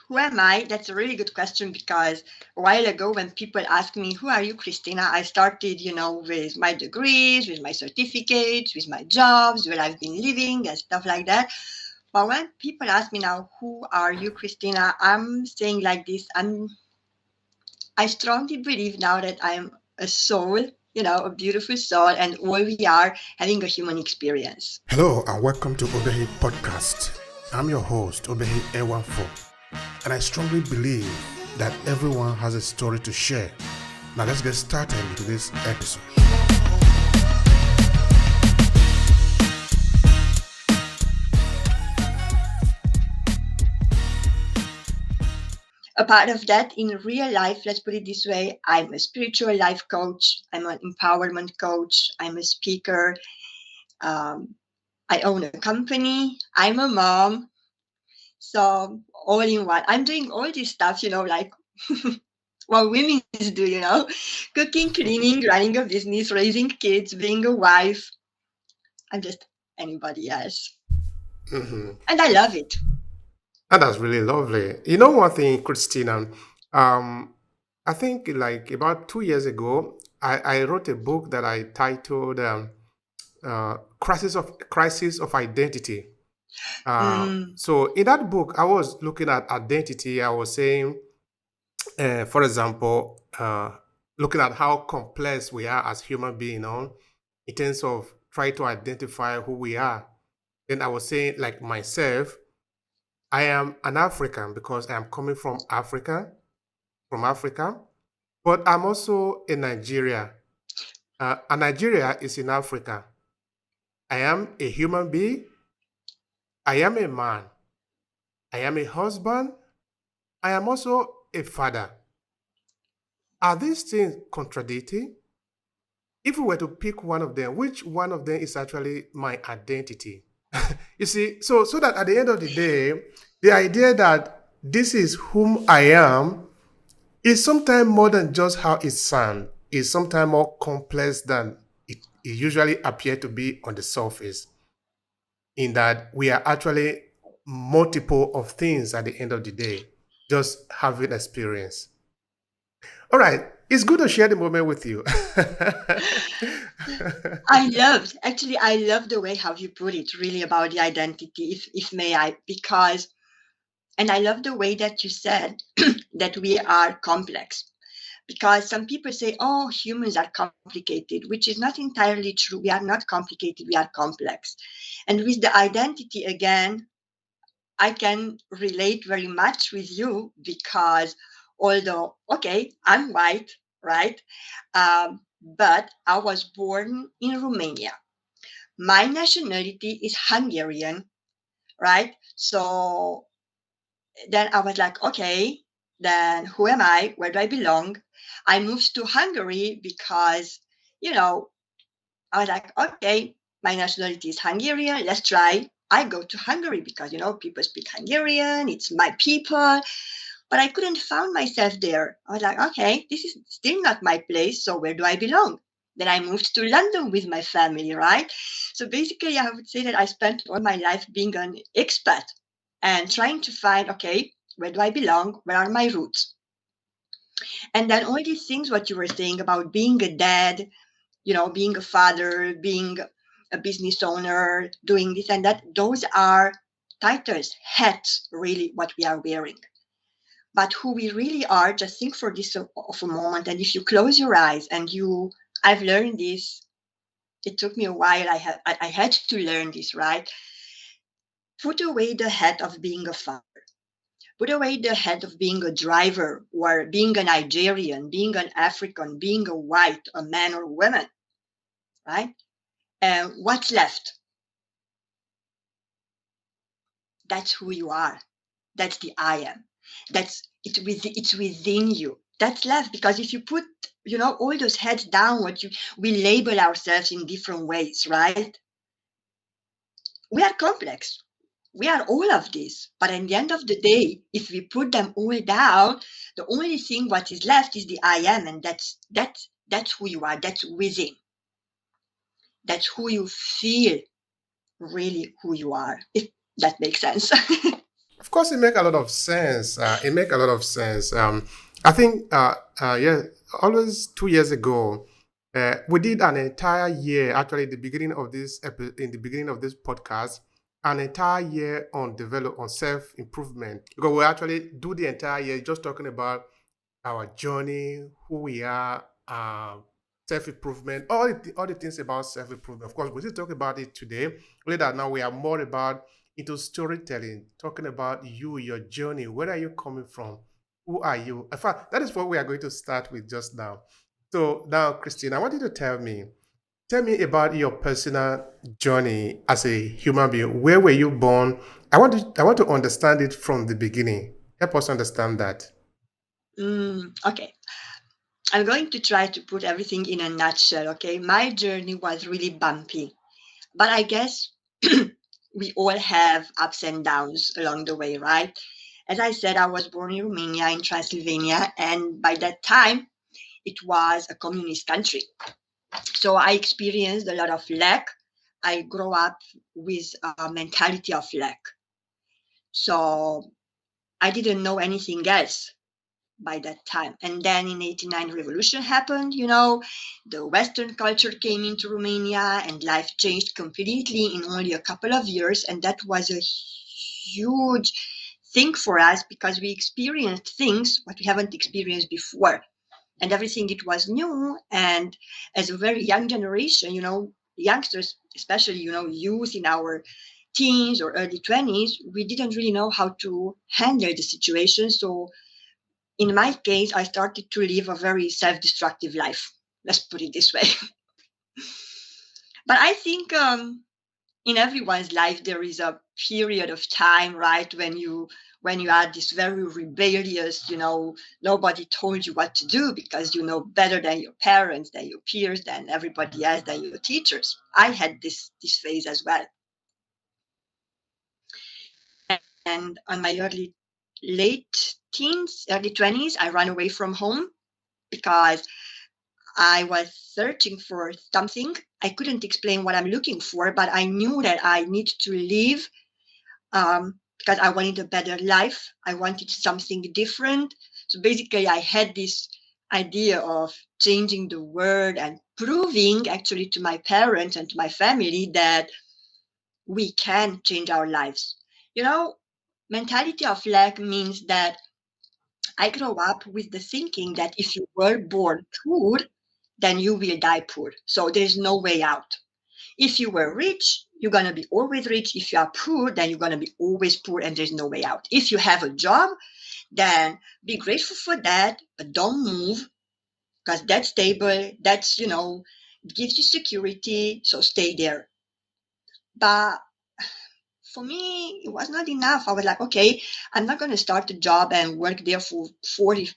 who am I? That's a really good question because a while ago when people asked me, who are you, Krisztina? I started, with my degrees, with my certificates, with my jobs, where I've been living and stuff like that. But when people ask me now, who are you, Krisztina? I'm saying like this, I strongly believe now that I'm a soul, a beautiful soul, and all we are having a human experience. Hello and welcome to Obehi Podcast. I'm your host, Obehi Ewanfo, and I strongly believe that everyone has a story to share. Now let's get started into this episode. A part of that in real life, let's put it this way, I'm a spiritual life coach, I'm an empowerment coach, I'm a speaker, I own a company, I'm a mom. So all in one, I'm doing all this stuff, like what women do, cooking, cleaning, running a business, raising kids, being a wife. I'm just anybody else. And I love it. And that's really lovely. You know one thing, Christina, I think like about 2 years ago, I wrote a book that I titled Crisis of Identity. So in that book, I was looking at identity. I was saying, for example, looking at how complex we are as human beings, in terms of trying to identify who we are. Then I was saying, like myself, I am an African because I am coming from Africa, but I'm also in Nigeria. And Nigeria is in Africa. I am a human being. I am a man. I am a husband. I am also a father. Are these things contradicting? If we were to pick one of them, which one of them is actually my identity? You see, so that at the end of the day, the idea that this is whom I am is sometimes more than just how it sounds. It's sometimes more complex than it usually appears to be on the surface. In that we are actually multiple of things at the end of the day, just having experience. All right, it's good to share the moment with you. I love the way how you put it really about the identity, if may I, because, and I love the way that you said that we are complex. Because some people say, oh, humans are complicated, which is not entirely true. We are not complicated, we are complex. And with the identity, again, I can relate very much with you because although, okay, I'm white, right? But I was born in Romania. My nationality is Hungarian, right? So then I was like, okay, then who am I? Where do I belong? I moved to Hungary because, I was like, okay, my nationality is Hungarian. Let's try. I go to Hungary because, people speak Hungarian. It's my people. But I couldn't find myself there. I was like, okay, this is still not my place. So where do I belong? Then I moved to London with my family, right? So basically, I would say that I spent all my life being an expat and trying to find, okay, where do I belong? Where are my roots? And then all these things, what you were saying about being a dad, being a father, being a business owner, doing this and that, those are titles, hats, really what we are wearing. But who we really are, just think for this of a moment. And if you close your eyes and I've learned this, it took me a while. I had to learn this, right? Put away the hat of being a father. Put away the hat of being a driver or being a Nigerian, being an African, being a white, a man or woman, right? And what's left? That's who you are. That's the I am. It's within you. That's left because if you put, all those heads down, we label ourselves in different ways, right? We are complex. We are all of this. But at the end of the day, if we put them all down, the only thing what is left is the I am, and that's who you are. That's within. That's who you feel really who you are, if that makes sense. Of course, it make a lot of sense. It make a lot of sense. I think, yeah, always 2 years ago, we did an entire year. Actually, in the beginning of this podcast, an entire year on develop on self improvement, because we actually do the entire year just talking about our journey, who we are, self improvement, all the things about self improvement. Of course, we still talk about it today. Later, now we are more about into storytelling, talking about you, your journey. Where are you coming from? Who are you? In fact, that is what we are going to start with just now. So now, Christine, I want you to tell me about your personal journey as a human being. Where were you born? I want to understand it from the beginning. Help us understand that. Okay, I'm going to try to put everything in a nutshell. Okay, my journey was really bumpy, but I guess we all have ups and downs along the way, right? As I said, I was born in Romania, in Transylvania, and by that time, it was a communist country. So I experienced a lot of lack. I grew up with a mentality of lack. So I didn't know anything else by that time. And then in 89 revolution happened, the Western culture came into Romania and life changed completely in only a couple of years. And that was a huge thing for us because we experienced things what we haven't experienced before. And everything it was new. And as a very young generation, youngsters, especially, youth in our teens or early 20s, we didn't really know how to handle the situation. So in my case, I started to live a very self-destructive life. Let's put it this way. But I think in everyone's life there is a period of time, right, when you are this very rebellious. Nobody told you what to do because you know better than your parents, than your peers, than everybody else, than your teachers. I had this phase as well, and on my late teens, early 20s, I ran away from home because I was searching for something. I couldn't explain what I'm looking for, but I knew that I need to leave because I wanted a better life. I wanted something different. So basically, I had this idea of changing the world and proving actually to my parents and to my family that we can change our lives. You know, mentality of lack means that I grow up with the thinking that if you were born poor, then you will die poor. So there's no way out. If you were rich, you're going to be always rich. If you are poor, then you're going to be always poor and there's no way out. If you have a job, then be grateful for that, but don't move because that's stable. That's, it gives you security. So stay there. But for me, it was not enough. I was like, okay, I'm not going to start a job and work there for 40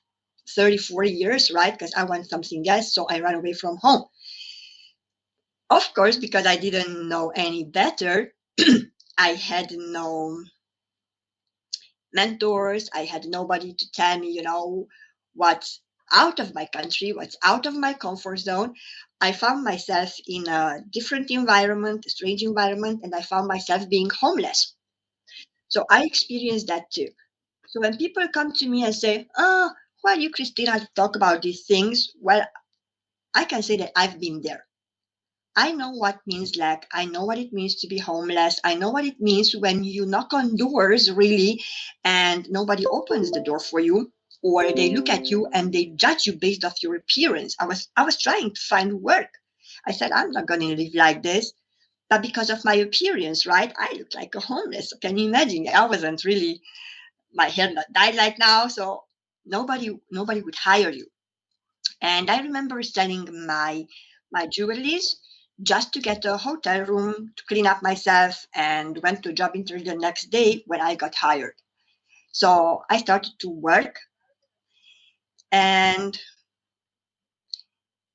years, right? Because I want something else. So I ran away from home. Of course, because I didn't know any better, I had no mentors. I had nobody to tell me, what's out of my country, what's out of my comfort zone. I found myself in a different environment, a strange environment, and I found myself being homeless. So I experienced that too. So when people come to me and say, "Oh, who are you, Christina, to talk about these things?" Well, I can say that I've been there. I know what means lack. I know what it means to be homeless. I know what it means when you knock on doors, really, and nobody opens the door for you, or they look at you and they judge you based off your appearance. I was trying to find work. I said, I'm not going to live like this. But because of my appearance, right, I look like a homeless. Can you imagine? I wasn't really, my hair not dyed like now, so nobody would hire you. And I remember selling my jewelries just to get a hotel room to clean up myself and went to a job interview the next day when I got hired. So I started to work, and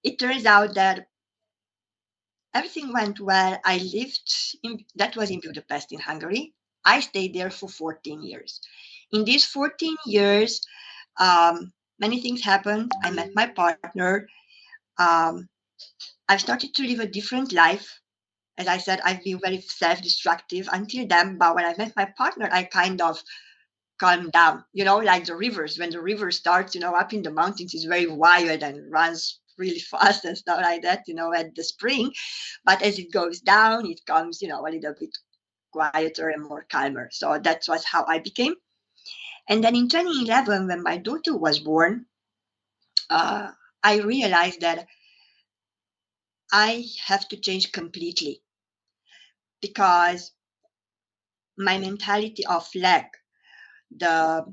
it turns out that everything went well. I lived that was in Budapest in Hungary. I stayed there for 14 years. In these 14 years, many things happened. I met my partner. Um, I've started to live a different life. As I said, I've been very self-destructive until then. But when I met my partner, I kind of calm down, like the rivers. When the river starts, up in the mountains, it's very wild and runs really fast and stuff like that, at the spring. But as it goes down, it comes, a little bit quieter and more calmer. So that was how I became. And then in 2011, when my daughter was born, I realized that I have to change completely, because my mentality of lack, the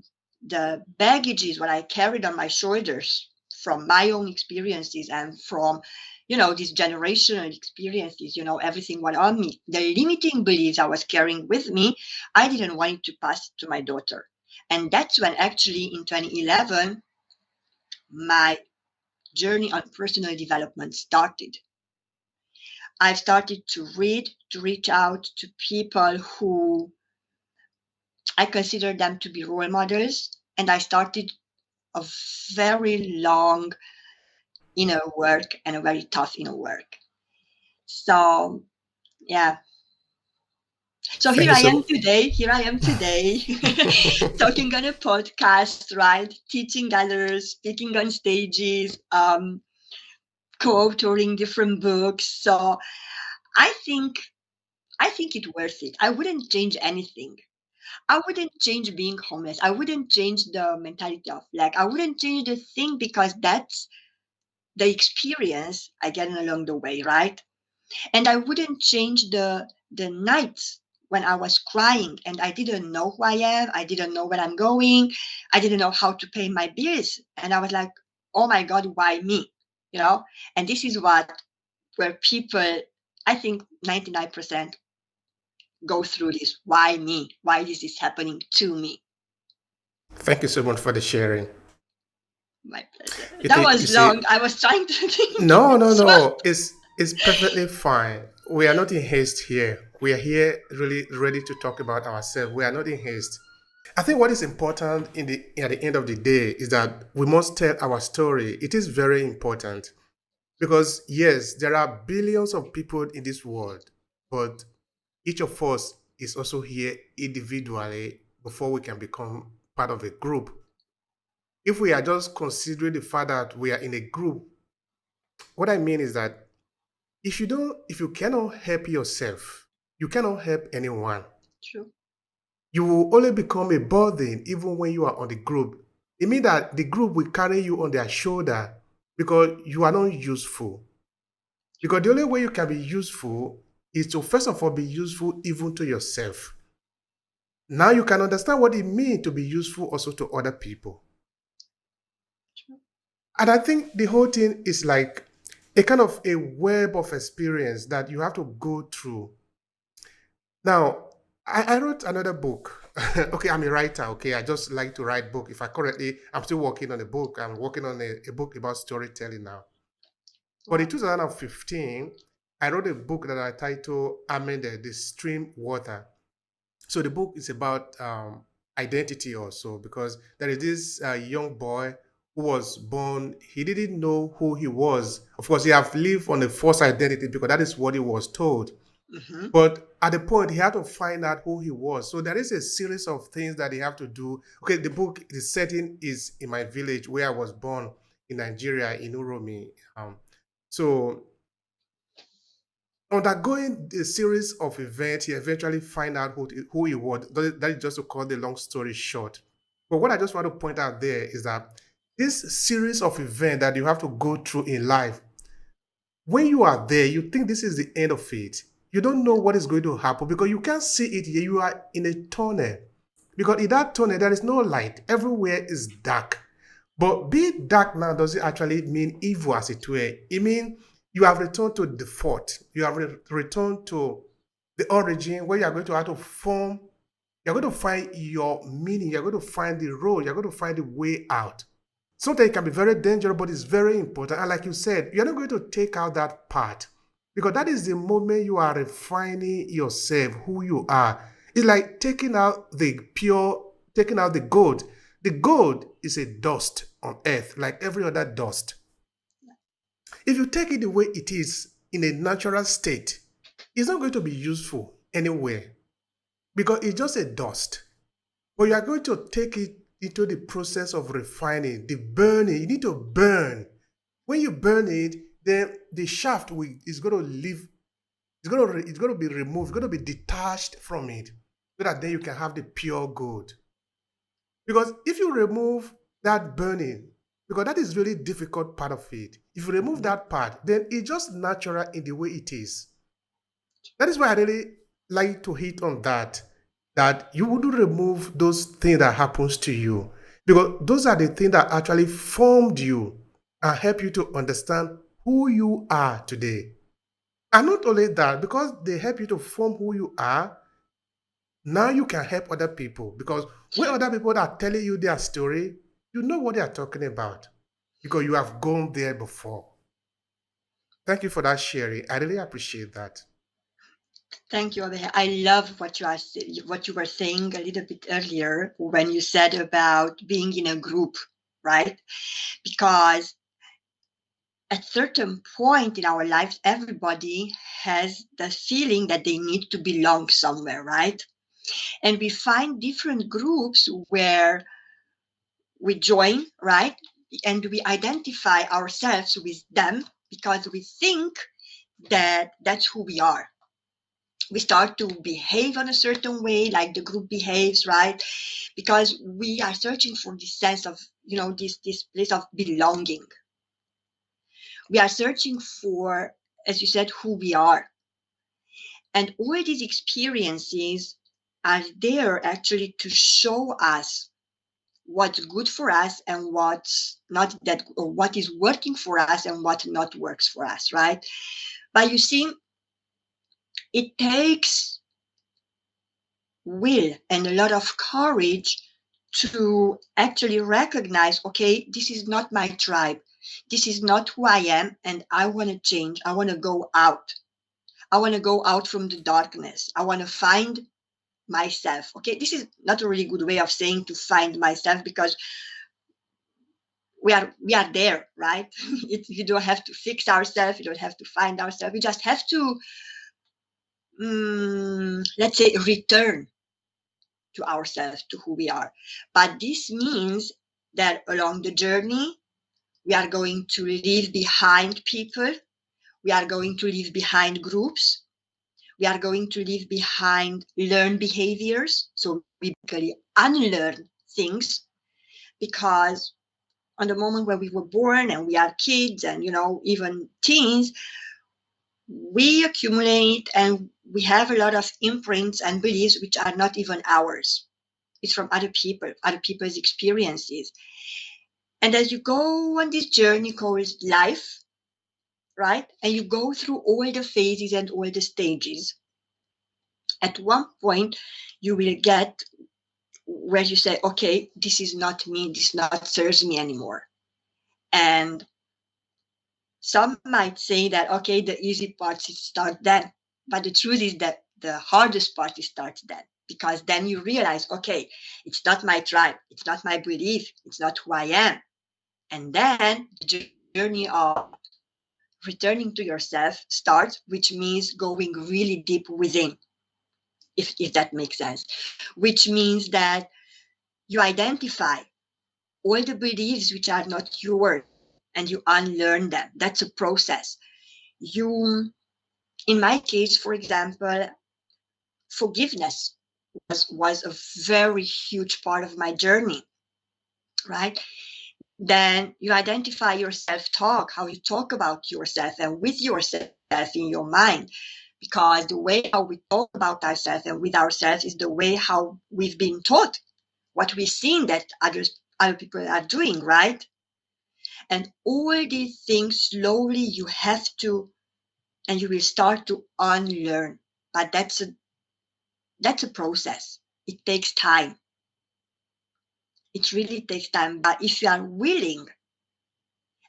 baggages what I carried on my shoulders from my own experiences and from these generational experiences, everything what on me, the limiting beliefs I was carrying with me, I didn't want it to pass to my daughter. And that's when actually in 2011 my journey on personal development started. I started to read, to reach out to people who I consider them to be role models, and I started a very long inner work and a very tough inner work. So yeah. So Thank here you I so am today. Talking on a podcast, right? Teaching others, speaking on stages, co-authoring different books. So I think it's worth it. I wouldn't change anything. I wouldn't change being homeless. I wouldn't change the mentality of lack. I wouldn't change the thing, because that's the experience I get along the way, right? And I wouldn't change the nights when I was crying and I didn't know who I am. I didn't know where I'm going. I didn't know how to pay my bills. And I was like, oh my God, why me? And this is where people, I think 99% go through this. Why me? Why is this happening to me? Thank you so much for the sharing. My pleasure. It That is, you was see, long. I was trying to think no, it no, short. no. It's perfectly fine. We are not in haste here. We are here really ready to talk about ourselves. We are not in haste. I think what is important at the end of the day is that we must tell our story. It is very important because yes, there are billions of people in this world, but each of us is also here individually before we can become part of a group. If we are just considering the fact that we are in a group, what I mean is that if you cannot help yourself, you cannot help anyone. True. You will only become a burden even when you are on the group. It means that the group will carry you on their shoulder because you are not useful. Because the only way you can be useful is to first of all be useful even to yourself. Now you can understand what it means to be useful also to other people. True. And I think the whole thing is like a kind of a web of experience that you have to go through. Now, I wrote another book. Okay, I'm a writer. Okay, I just like to write book. If I correctly, I'm still working on a book. I'm working on a book about storytelling now. But in Wow. 2015, I wrote a book that I titled Amen the Stream Water. So the book is about identity also because there is this young boy who was born. He didn't know who he was. Of course, he have lived on a false identity because that is what he was told. Mm-hmm. But at the point, he had to find out who he was. So there is a series of things that he have to do. Okay, the setting is in my village where I was born in Nigeria, in Uromi. So undergoing a series of events, he eventually find out who he was. That is just to cut the long story short. But what I just want to point out there is that this series of events that you have to go through in life, when you are there, you think this is the end of it. You don't know what is going to happen because you can't see it here. You are in a tunnel. Because in that tunnel, there is no light. Everywhere is dark. But being dark now doesn't actually mean evil as it were. It means you have returned to default. You have returned to the origin where you are going to have to form, you're going to find your meaning, you're going to find the road, you're going to find the way out. Sometimes it can be very dangerous, but it's very important. And like you said, you're not going to take out that part because that is the moment you are refining yourself, who you are. It's like taking out the gold. The gold is a dust on earth, like every other dust. If you take it the way it is in a natural state, it's not going to be useful anywhere because it's just a dust. But you are going to take it into the process of refining, the burning. You need to burn. When you burn it, then the shaft is going to leave. It's going to be removed. It's going to be detached from it, so that then you can have the pure gold. Because if you remove that burning, because that is really difficult part of it. If you remove that part, then it's just natural in the way it is. That is why I really like to hit on that you wouldn't remove those things that happens to you. Because those are the things that actually formed you and help you to understand who you are today. And not only that, because they help you to form who you are, now you can help other people. Because when other people are telling you their story, you know what they are talking about because you have gone there before. Thank you for that sharing. I really appreciate that. Thank you, Obehi. I love what you were saying a little bit earlier when you said about being in a group, right? Because at certain point in our lives, everybody has the feeling that they need to belong somewhere, right? And we find different groups where we join, right? And we identify ourselves with them because we think that that's who we are. We start to behave on a certain way, like the group behaves, right? Because we are searching for this sense of, this place of belonging. We are searching for, as you said, who we are. And all these experiences are there actually to show us what's good for us and what's not, that, or what is working for us and what not works for us, right? But you see, it takes will and a lot of courage to actually recognize, okay, this is not my tribe. This is not who I am, and I want to change. I want to go out. I want to go out from the darkness. I want to find myself. Okay, this is not a really good way of saying to find myself, because we are there, right? You don't have to fix ourselves. You don't have to find ourselves. We just have to, let's say, return to ourselves, to who we are. But this means that along the journey, we are going to leave behind people. We are going to leave behind groups. We are going to leave behind learned behaviors. So we basically unlearn things, because on the moment when we were born and we are kids and, even teens, we accumulate and we have a lot of imprints and beliefs which are not even ours. It's from other people, other people's experiences. And as you go on this journey called life, right? And you go through all the phases and all the stages, at one point you will get where you say, okay, this is not me, this not serves me anymore. And some might say that, okay, the easy parts start then. But the truth is that the hardest part starts then, because then you realize, okay, it's not my tribe, it's not my belief, it's not who I am. And then the journey of returning to yourself starts, which means going really deep within, if that makes sense, which means that you identify all the beliefs which are not yours and you unlearn them. That's a process. You, in my case, for example, forgiveness was a very huge part of my journey, right? Then you identify your self-talk, how you talk about yourself and with yourself in your mind, because the way how we talk about ourselves and with ourselves is the way how we've been taught, what we've seen that other people are doing, right? And all these things slowly you have to, and you will start to unlearn. But that's a process. It takes time. It really takes time. But if you are willing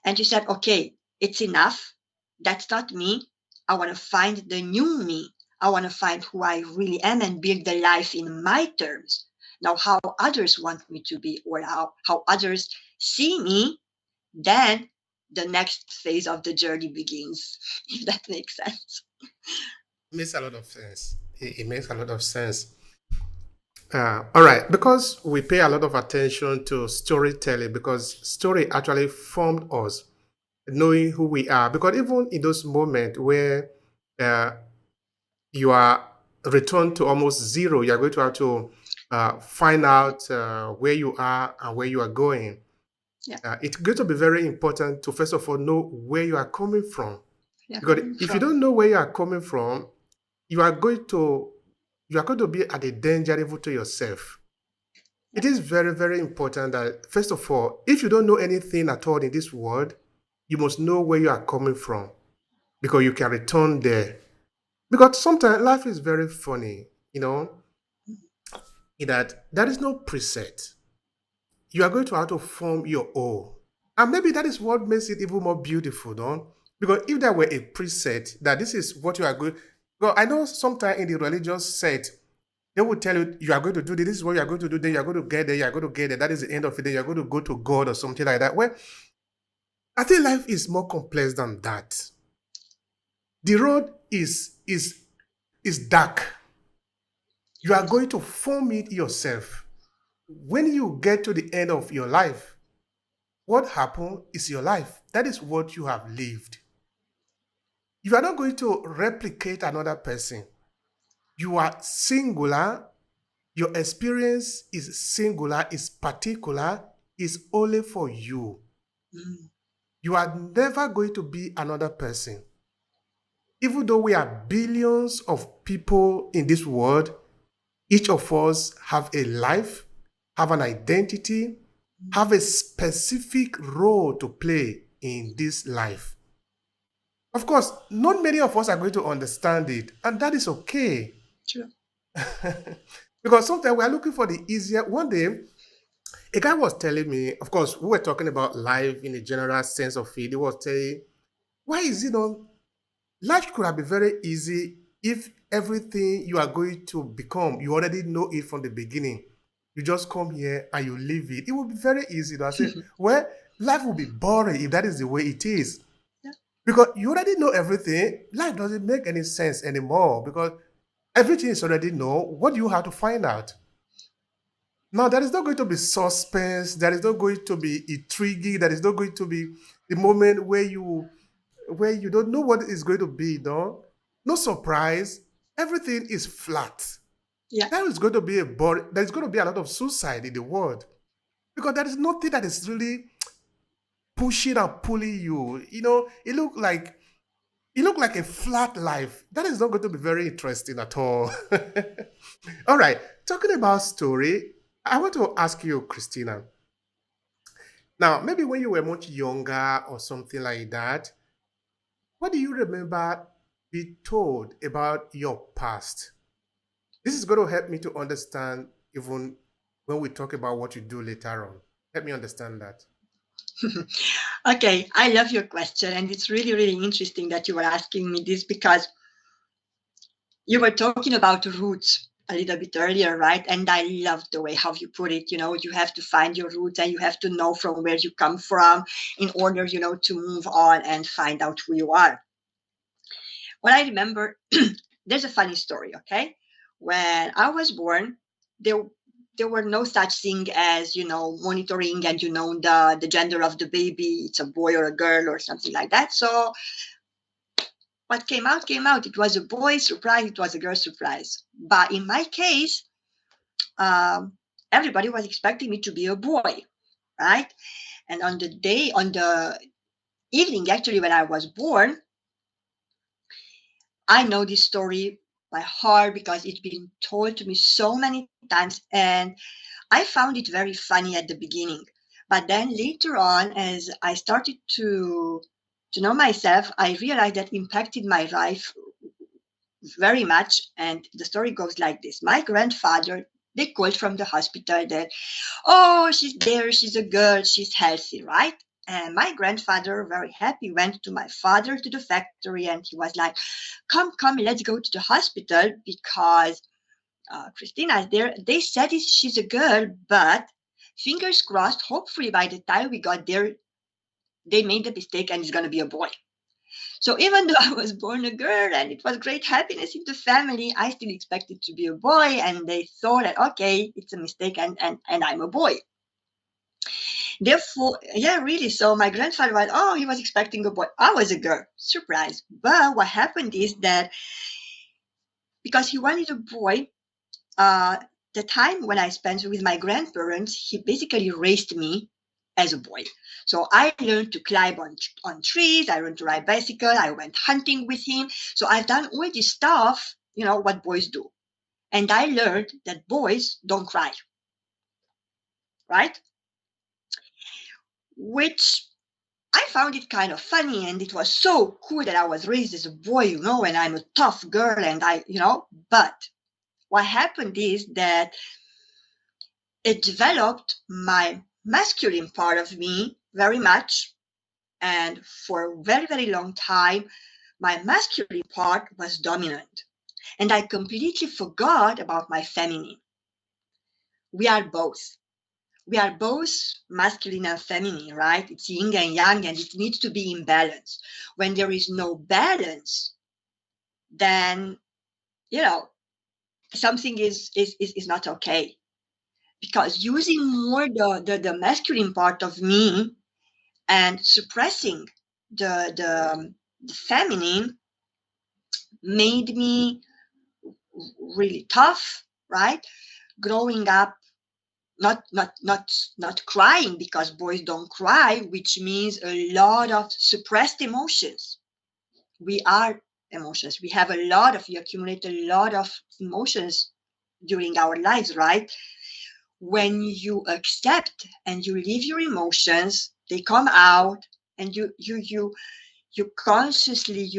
and you said, okay, it's enough, that's not me. I want to find the new me. I want to find who I really am and build the life in my terms. Now, how others want me to be, or how others see me, then the next phase of the journey begins, if that makes sense. It makes a lot of sense. It makes a lot of sense. All right, because we pay a lot of attention to storytelling, because story actually formed us, knowing who we are. Because even in those moments where uh, you are returned to almost zero, you're going to have to find out where you are and where you are going. Yeah, It's going to be very important to first of all know where you are coming from. yeah, Because coming if you from. don't know where you are coming from, you are going to you are going to be at a danger even to yourself. Yeah, It is very, very important that first of all, if you don't know anything at all in this world, you must know where you are coming from because you can return there. Because sometimes life is very funny, in that there is no preset. You are going to have to form your own. And maybe that is what makes it even more beautiful, no? Because if there were a preset that this is what you are going, well, I know sometimes in the religious set, they will tell you you are going to do this, this is what you are going to do, then you are going to get there, you are going to get there, that is the end of it, then you are going to go to God or something like that. Well, I think life is more complex than that. The road is dark. You are yes. going to form it yourself. When you get to the end of your life, what happened is your life. That is what you have lived. You are not going to replicate another person. You are singular. Your experience is singular, is particular, is only for you. Mm, You are never going to be another person. Even though we are billions of people in this world, each of us have a life, have an identity, mm, have a specific role to play in this life. Of course, not many of us are going to understand it, and that is okay. true. Because sometimes we are looking for the easier. One day, a guy was telling me, of course, we were talking about life in a general sense of it. He was saying, why is it on life could have been very easy if everything you are going to become, you already know it from the beginning. You just come here and you live it. It would be very easy. I say, well, life will be boring if that is the way it is. Yeah, Because you already know everything, life doesn't make any sense anymore because everything is already known. What do you have to find out? Now, there is not going to be suspense. There is not going to be intriguing. There is not going to be the moment where you don't know what is going to be done. No surprise. Everything is flat. yeah, There is going to be a boring. There is going to be a lot of suicide in the world because there is nothing that is really pushing and pulling you. It look like a flat life. That is not going to be very interesting at all. All right. Talking about story, I want to ask you, Christina. Now, maybe when you were much younger or something like that, what do you remember be told about your past? This is going to help me to understand even when we talk about what you do later on. Help me understand that. Okay, I love your question, and it's really, really interesting that you were asking me this because you were talking about roots a little bit earlier, right? And I love the way how you put it. You have to find your roots and you have to know from where you come from in order, to move on and find out who you are. What I remember, there's a funny story, okay? When I was born, there there were no such thing as, monitoring and the gender of the baby, it's a boy or a girl or something like that. So what came out came out. It was a boy surprise, it was a girl surprise. But in my case, um, everybody was expecting me to be a boy, right? And on the evening, actually, when I was born, I know this story by heart because it's been told to me so many times, and I found it very funny at the beginning. But then later on, as I started to know myself, I realized that impacted my life very much. And the story goes like this: my grandfather, they called from the hospital that, oh, she's there, she's a girl, she's healthy, right? And my grandfather, very happy, went to my father to the factory and he was like, come, come, let's go to the hospital because Christina is there. They said she's a girl, but fingers crossed, hopefully by the time we got there, they made the mistake and it's going to be a boy. So even though I was born a girl and it was great happiness in the family, I still expected to be a boy, and they thought that okay, it's a mistake, and I'm a boy. Therefore, yeah, really. So my grandfather was, oh, he was expecting a boy. I was a girl. Surprise. But what happened is that because he wanted a boy, uh, the time when I spent with my grandparents, he basically raised me as a boy. So I learned to climb on trees. I learned to ride bicycle. I went hunting with him. So I've done all this stuff, what boys do. And I learned that boys don't cry, right? Which I found it kind of funny, and it was so cool that I was raised as a boy, and I'm a tough girl, and but what happened is that it developed my masculine part of me very much. And for a very, very long time, my masculine part was dominant. And I completely forgot about my feminine. We are both. We are both masculine and feminine, right? It's yin and yang, and it needs to be in balance. When there is no balance, then, something is not okay. Because using more the masculine part of me and suppressing the feminine made me really tough, right? Growing up, not crying, because boys don't cry, which means a lot of suppressed emotions. We are emotions. We accumulate a lot of emotions during our lives, right? When you accept and you leave your emotions, they come out, and you consciously,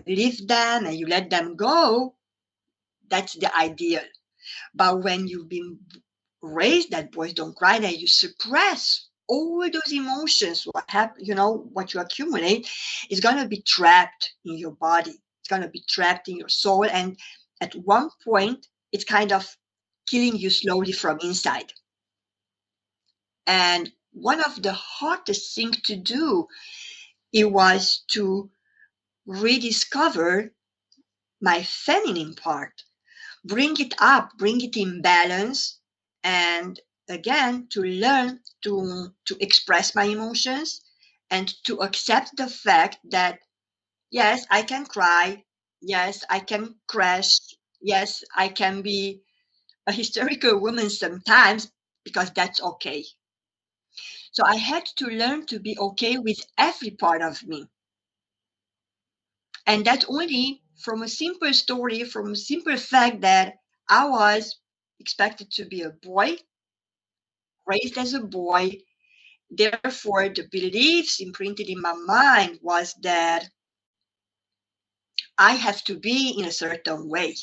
leave them and you let them go. That's the ideal. But when you've been raised that boys don't cry, then you suppress all those emotions. What you accumulate is going to be trapped in your body. It's going to be trapped in your soul. And at one point, it's kind of killing you slowly from inside. And one of the hardest things to do, it was to rediscover my feminine part, bring it up, bring it in balance, and again to learn to express my emotions and to accept the fact that yes, I can cry, yes, I can crash, yes, I can be a hysterical woman sometimes, because that's okay. So I had to learn to be okay with every part of me. And that's only from a simple story, from a simple fact that I was expected to be a boy, raised as a boy. Therefore, the beliefs imprinted in my mind was that I have to be in a certain way.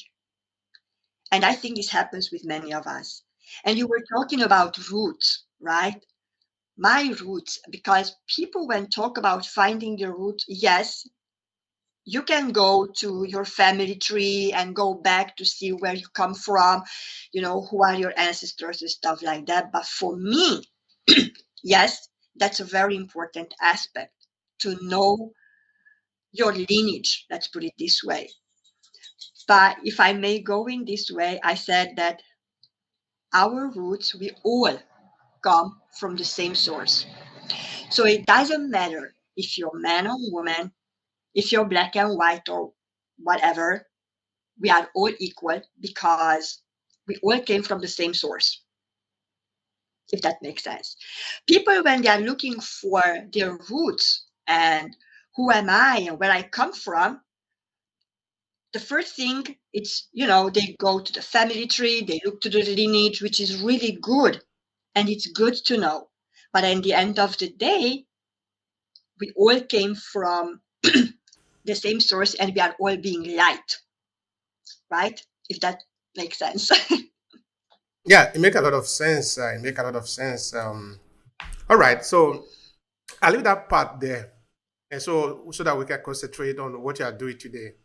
And I think this happens with many of us. And you were talking about roots, right? My roots, because people, when talk about finding the roots, yes, you can go to your family tree and go back to see where you come from, who are your ancestors and stuff like that. But for me, yes, that's a very important aspect, to know your lineage, let's put it this way. But if I may go in this way, I said that our roots, we all come from the same source. So it doesn't matter if you're man or woman, if you're black and white or whatever, we are all equal because we all came from the same source, if that makes sense. People, when they are looking for their roots and who am I and where I come from, the first thing, it's, they go to the family tree, they look to the lineage, which is really good. And it's good to know. But at the end of the day, we all came from the same source, and we are all being light, right? If that makes sense. Yeah, it make a lot of sense. It make a lot of sense. All right, so I'll leave that part there, and so that we can concentrate on what you are doing today.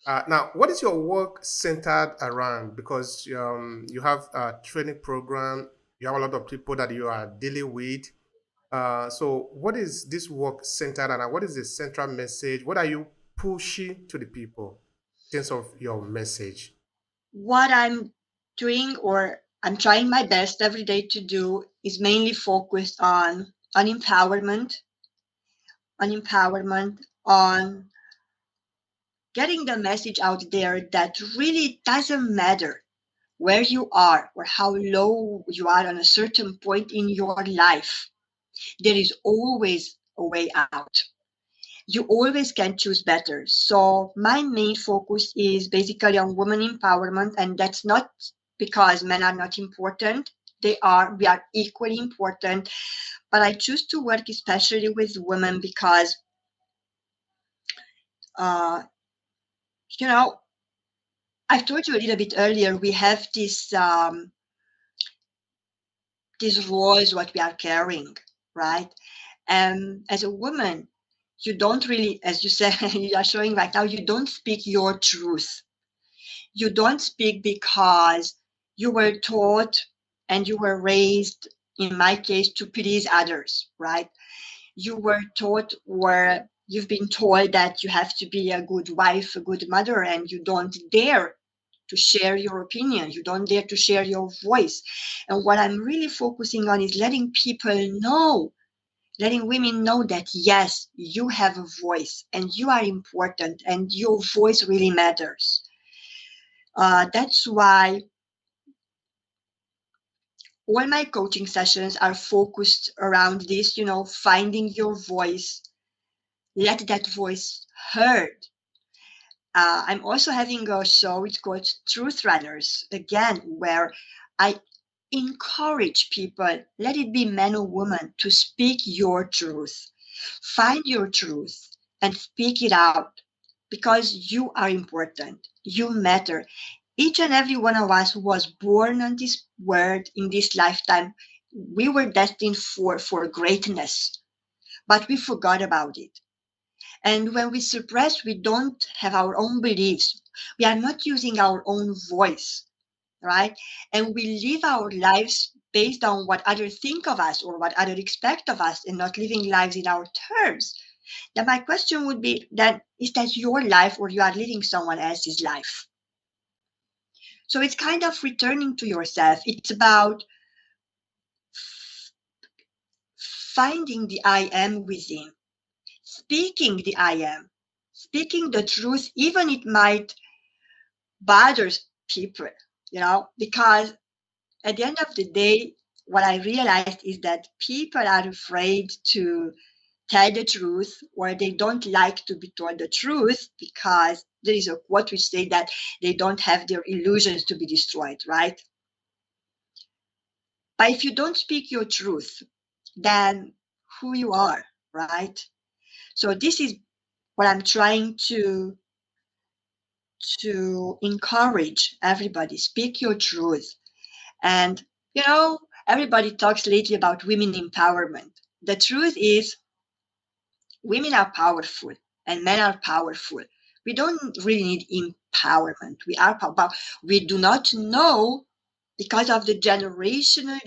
Now, what is your work centered around? Because you have a training program, you have a lot of people that you are dealing with. So what is this work centered on? What is the central message? What are you pushing to the people in terms of your message? What I'm doing, or I'm trying my best every day to do, is mainly focused on empowerment, on getting the message out there that really doesn't matter where you are or how low you are on a certain point in your life. There is always a way out. You always can choose better. So my main focus is basically on women empowerment, and that's not because men are not important. They are. We are equally important. But I choose to work especially with women because, uh, you know, I've told you a little bit earlier. We have these roles what we are carrying, right? And as a woman, you don't really, as you said, you are showing right now, you don't speak your truth. You don't speak because you were taught and you were raised, in my case, to please others, right? You were taught, or you've been told that you have to be a good wife, a good mother, and you don't dare to share your opinion. You don't dare to share your voice. And what I'm really focusing on is letting people know, letting women know that yes, you have a voice and you are important and your voice really matters. That's why all my coaching sessions are focused around this, finding your voice, let that voice heard. I'm also having a show, it's called Truth Runners, again, where I encourage people, let it be man or woman, to speak your truth. Find your truth and speak it out because you are important. You matter. Each and every one of us was born on this world in this lifetime. We were destined for greatness, but we forgot about it. And when we suppress, we don't have our own beliefs. We are not using our own voice, right? And we live our lives based on what others think of us or what others expect of us and not living lives in our terms. Then my question would be then, is that your life or you are living someone else's life? So it's kind of returning to yourself. It's about finding the I am within, speaking the I am, speaking the truth, even it might bother people, because at the end of the day, what I realized is that people are afraid to tell the truth, or they don't like to be told the truth because there is a quote which says that they don't have their illusions to be destroyed, right? But if you don't speak your truth, then who you are, right? So this is what I'm trying to encourage everybody. Speak your truth. And everybody talks lately about women empowerment. The truth is, women are powerful and men are powerful. We don't really need empowerment. We are powerful, but we do not know, because of the generational,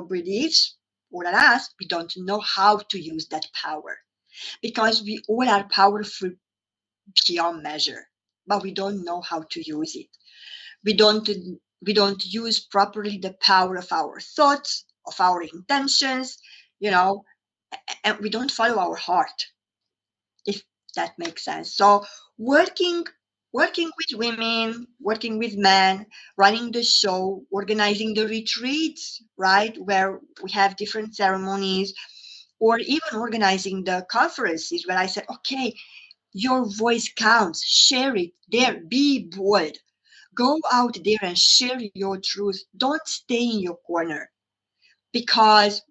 beliefs or us, we don't know how to use that power. Because we all are powerful beyond measure, but we don't know how to use it. We don't we don't use properly the power of our thoughts, of our intentions, you know, and we don't follow our heart, if that makes sense. So working working with women, working with men, running the show, organizing the retreats, right, where we have different ceremonies, or even organizing the conferences where I said, okay, your voice counts, share it there, be bold. Go out there and share your truth. Don't stay in your corner, because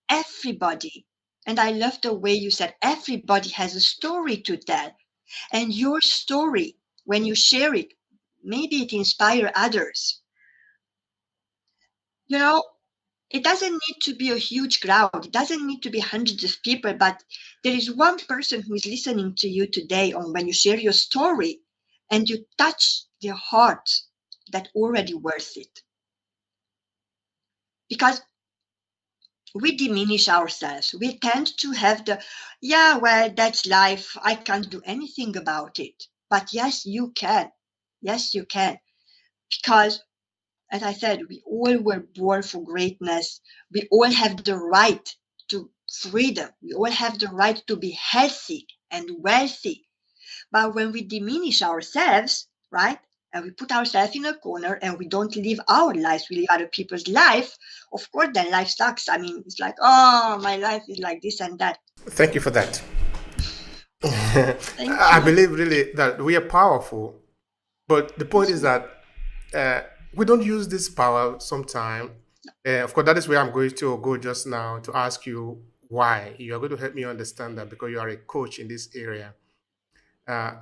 everybody, and I love the way you said everybody has a story to tell. And your story, when you share it, maybe it inspires others. You know, it doesn't need to be a huge crowd. It doesn't need to be hundreds of people, but there is one person who is listening to you today on when you share your story and you touch their heart, that already worth it. Because we diminish ourselves. We tend to have yeah, well, that's life. I can't do anything about it. But yes, you can. Yes, you can. Because, as I said, we all were born for greatness. We all have the right to freedom. We all have the right to be healthy and wealthy. But when we diminish ourselves, right, and we put ourselves in a corner and we don't live our lives, we live other people's life, of course, then life sucks. I mean, it's like, oh, my life is like this and that. Thank you for that. Thank I you. believe really that we are powerful, but the point is that uh, we don't use this power sometime. Of course, that is where I'm going to go just now to ask you why. You are going to help me understand that because you are a coach in this area.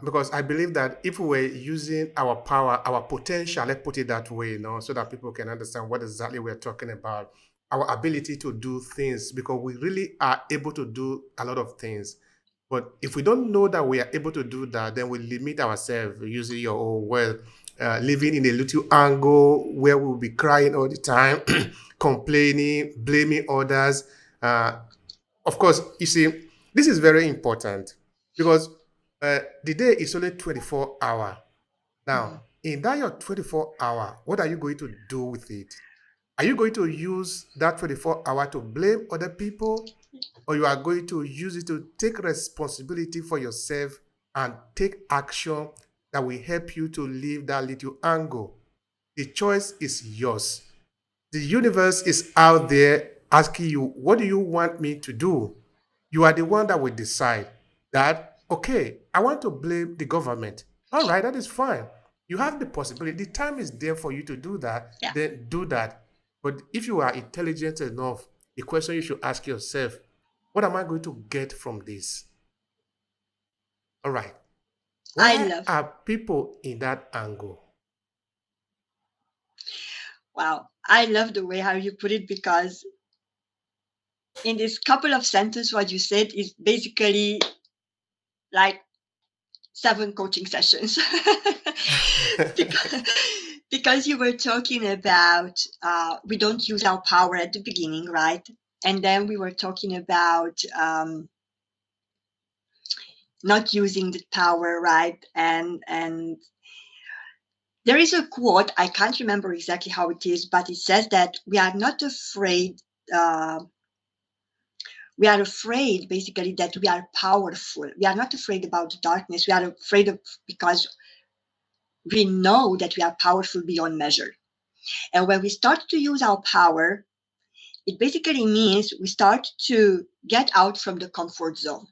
Because I believe that if we were using our power, our potential, let's put it that way, so that people can understand what exactly we're talking about, our ability to do things, because we really are able to do a lot of things. But if we don't know that we are able to do that, then we limit ourselves using your own word, living in a little angle where we'll be crying all the time, complaining, blaming others. Uh, of course, you see, this is very important because the day is only 24 hour. Mhm. Now, in that your 24 hour, what are you going to do with it? Are you going to use that 24 hour to blame other people, or you are going to use it to take responsibility for yourself and take action that will help you to leave that little angle? The choice is yours. The universe is out there asking you, what do you want me to do? You are the one that will decide that, okay, I want to blame the government. All right, that is fine. You have the possibility. The time is there for you to do that, Yeah, then do that. But if you are intelligent enough, the question you should ask yourself, what am I going to get from this? All right. I Why love. are people in that angle? Wow, I love the way how you put it because in this couple of sentences, what you said is basically like 7 coaching sessions. because, because you were talking about we don't use our power at the beginning, right? And then we were talking about not using the power, right? And there is a quote, I can't remember exactly how it is, but it says that we are not afraid. We are afraid basically that we are powerful. We are not afraid about the darkness. We are afraid of because we know that we are powerful beyond measure. And when we start to use our power, it basically means we start to get out from the comfort zone.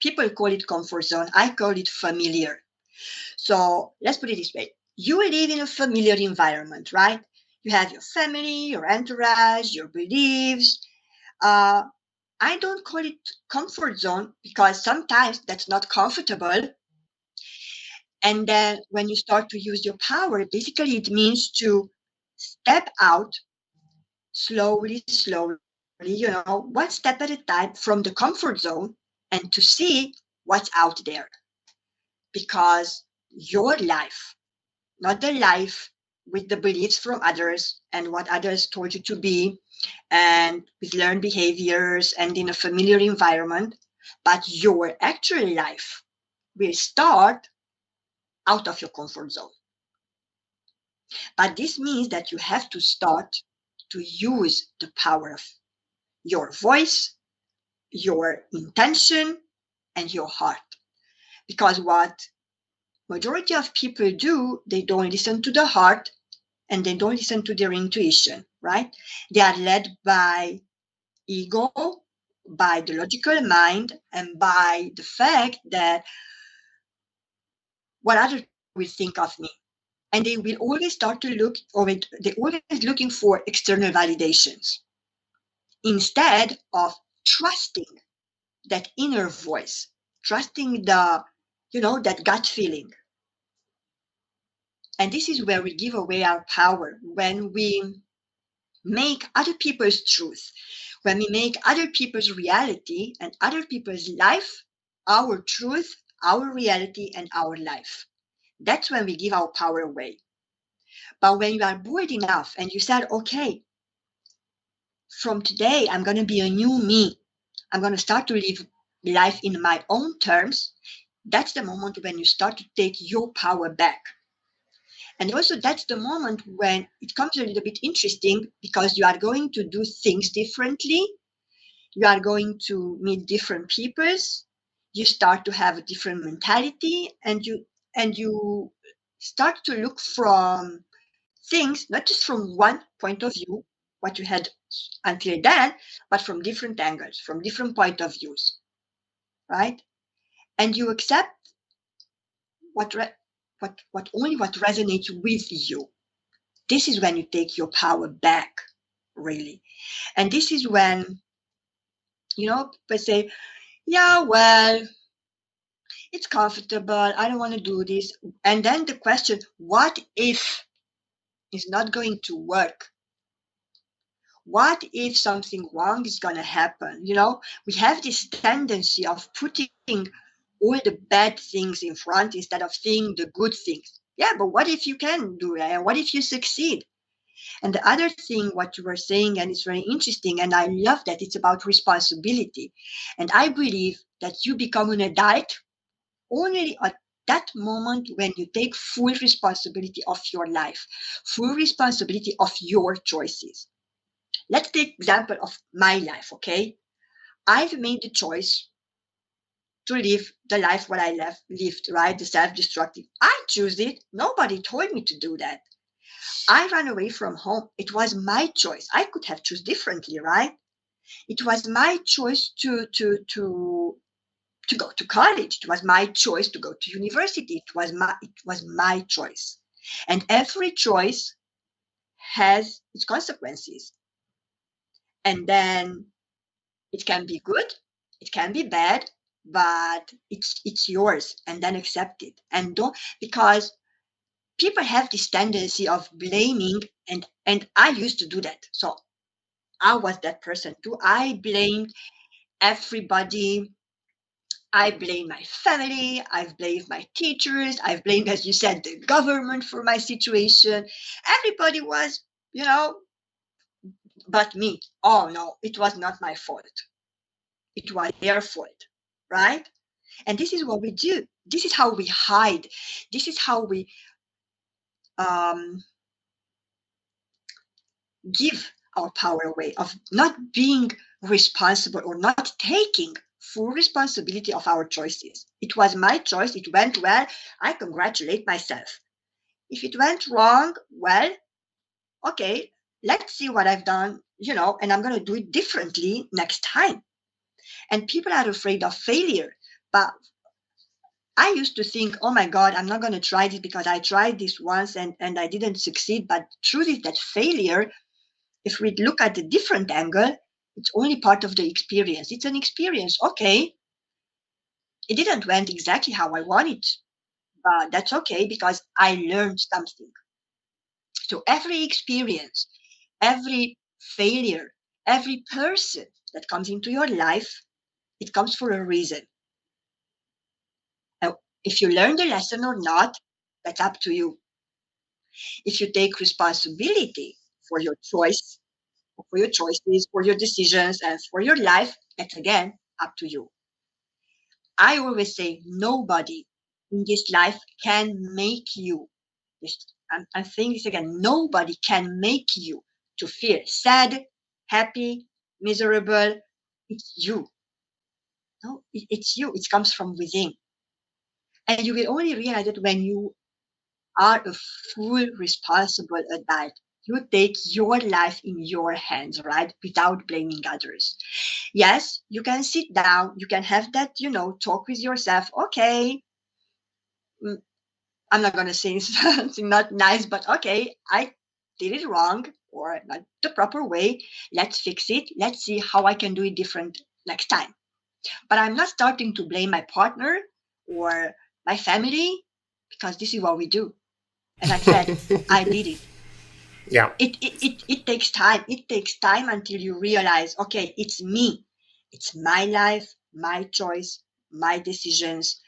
People call it comfort zone. I call it familiar. So let's put it this way. You live in a familiar environment, right? You have your family, your entourage, your beliefs. Uh, I don't call it comfort zone because sometimes that's not comfortable. And then when you start to use your power, basically it means to step out slowly, one step at a time from the comfort zone and to see what's out there. Because your life, not the life with the beliefs from others and what others told you to be, and with learned behaviors and in a familiar environment, but your actual life will start out of your comfort zone. But this means that you have to start to use the power of your voice, your intention, and your heart. Because what majority of people do, they don't listen to the heart and they don't listen to their intuition, right? They are led by ego, by the logical mind, and by the fact that what other people will think of me. And they will always start to look, or they're always looking for external validations instead of trusting that inner voice, trusting that gut feeling. And this is where we give away our power when we make other people's truth, when we make other people's reality and other people's life our truth, our reality, and our life. That's when we give our power away. But when you are bored enough and you said, okay, from today, I'm going to be a new me. I'm going to start to live life in my own terms. That's the moment when you start to take your power back. And also, that's the moment when it comes a little bit interesting because you are going to do things differently. You are going to meet different peoples. You start to have a different mentality, and you start to look from things not just from one point of view, what you had until then, but from different angles, from different point of views, right? And you accept what only what resonates with you. This is when you take your power back, really. And this is when, people say, yeah, well, it's comfortable. I don't want to do this. And then the question, what if is not going to work? What if something wrong is going to happen? We have this tendency of putting all the bad things in front instead of seeing the good things. Yeah, but what if you can do that? And what if you succeed? And the other thing, what you were saying, and it's very interesting, and I love that it's about responsibility. And I believe that you become an adult only at that moment when you take full responsibility of your life, full responsibility of your choices. Let's take example of my life, okay? I've made the choice to live the life what I lived, right? The self-destructive. I choose it. Nobody told me to do that. I ran away from home. It was my choice. I could have chosen differently, right? It was my choice to go to college. It was my choice to go to university. It was my choice. And every choice has its consequences. And then it can be good, it can be bad, but it's yours, and then accept it. And don't, because people have this tendency of blaming, and I used to do that. So I was that person too. I blamed everybody. I blame my family. I've blamed my teachers. I've blamed, as you said, the government for my situation. Everybody was, but me. Oh no, it was not my fault. It was their fault, right? And this is what we do. This is how we hide. This is how we um, give our power away, of not being responsible or not taking full responsibility of our choices. It was my choice. It went well. I congratulate myself. If it went wrong, well, okay, let's see what I've done, and I'm going to do it differently next time. And people are afraid of failure. But I used to think, oh my God, I'm not going to try this because I tried this once and I didn't succeed. But truth is that failure, if we look at a different angle, it's only part of the experience. It's an experience. Okay, it didn't went exactly how I wanted, but that's okay because I learned something. So every experience, every failure, every person that comes into your life, it comes for a reason. Now, if you learn the lesson or not, that's up to you. If you take responsibility for your choice, for your choices, for your decisions, and for your life, that's again up to you. I always say nobody in this life can make you. I'm saying this again. Nobody can make you to feel sad, happy, miserable. It's you. No, it's you. It comes from within. And you will only realize it when you are a full responsible adult. You take your life in your hands, right? Without blaming others. Yes, you can sit down, you can have that, talk with yourself. Okay, I'm not going to say something not nice, but okay, I did it wrong or not the proper way. Let's fix it. Let's see how I can do it different next time. But I'm not starting to blame my partner or my family because this is what we do. As I said, I did it. Yeah. It takes time. It takes time until you realize, okay, it's me. It's my life, my choice, my decisions.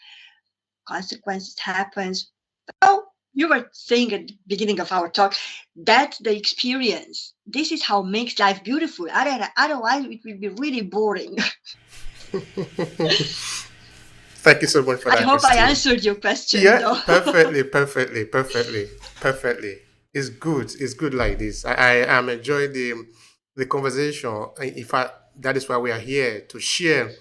Consequences happens. But no, You were saying at the beginning of our talk, that's the experience. This is how makes life beautiful. Otherwise, it will be really boring. Thank you so much for I that, hope I Christine. answered your question, Yeah, though. perfectly. It's good. It's good like this. I am enjoying the conversation. In fact, that is why we are here to share.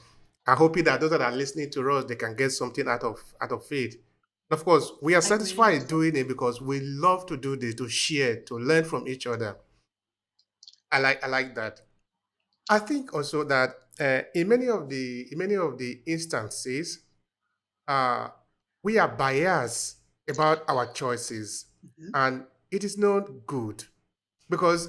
I hope that those that are listening to us, they can get something out of it. Of course, we are I really hope satisfied so. doing it because we love to do this, to share, to learn from each other. I like that. I think also that in many of the instances, uh, we are biased about our choices, Mhm. and it is not good because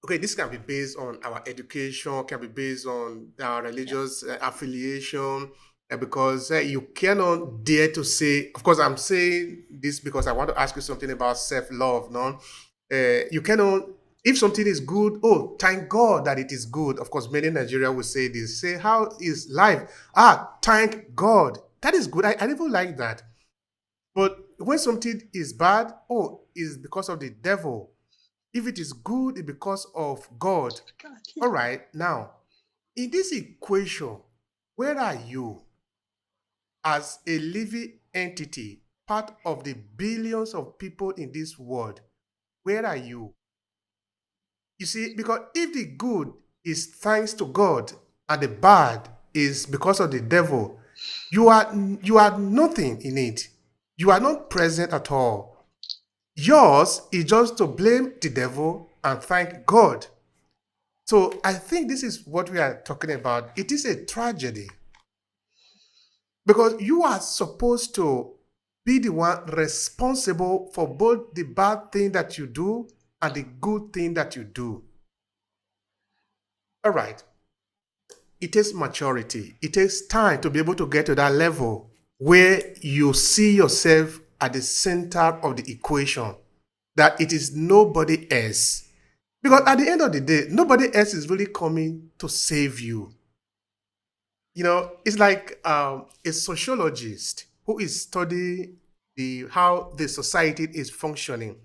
okay, this can be based on our education, can be based on our Yeah, religious affiliation, because you cannot dare to say. Of course, I'm saying this because I want to ask you something about self-love. No, you cannot. If something is good, oh, thank God that it is good. Of course, many Nigerians will say this. Say, how is life? Ah, thank God. That is good. I even like that. But when something is bad, oh, it's because of the devil. If it is good, it's because of God. God, All yeah. right, now, in this equation, where are you as a living entity, part of the billions of people in this world? Where are you? You see, because if the good is thanks to God and the bad is because of the devil, you are nothing in it. You are not present at all. Yours is just to blame the devil and thank God. So I think this is what we are talking about. It is a tragedy because you are supposed to be the one responsible for both the bad thing that you do and the good thing that you do. All right. It takes maturity. It takes time to be able to get to that level where you see yourself at the center of the equation, that it is nobody else. Because at the end of the day, nobody else is really coming to save you. It's like a sociologist who is studying the how the society is functioning,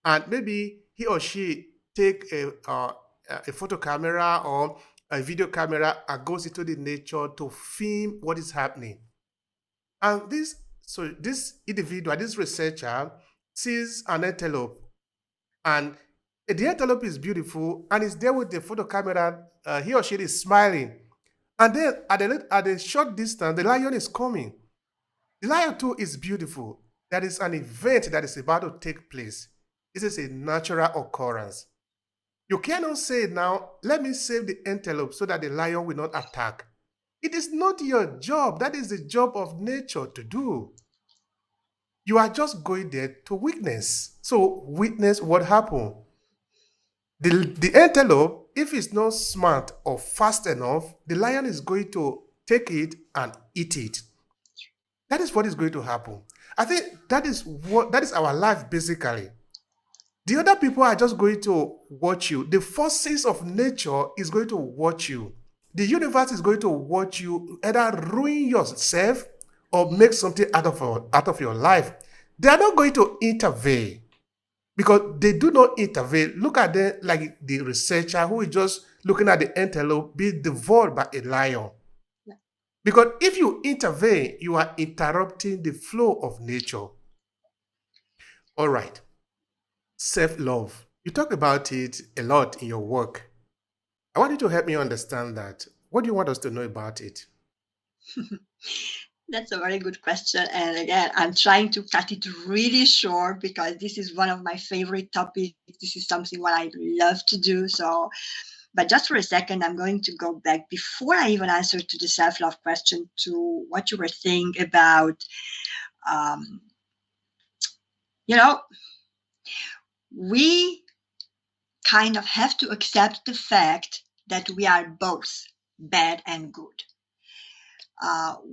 and maybe he or she take a photo camera or a video camera and goes into the nature to film what is happening. And this individual, this researcher, sees an antelope, and the antelope is beautiful, and is there with the photo camera. He or she is smiling, and then at a short distance, the lion is coming. The lion too is beautiful. There is an event that is about to take place. This is a natural occurrence. You cannot say now, let me save the antelope so that the lion will not attack. It is not your job. That is the job of nature to do. You are just going there to witness. So witness what happened. The antelope, if it's not smart or fast enough, the lion is going to take it and eat it. That is what is going to happen. I think that is our life basically. The other people are just going to watch you. The forces of nature is going to watch you. The universe is going to watch you either ruin yourself or make something out of your life. They are not going to intervene because they do not intervene. Look at them like the researcher who is just looking at the antelope being devoured by a lion. Yeah. Because if you intervene, you are interrupting the flow of nature. All right, self love. You talk about it a lot in your work. I want you to help me understand that. What do you want us to know about it? That's a very good question. And again, I'm trying to cut it really short because this is one of my favorite topics. This is something what I love to do. So, but just for a second, I'm going to go back before I even answer to the self-love question to what you were saying about, um, you know, we kind of have to accept the fact that we are both bad and good.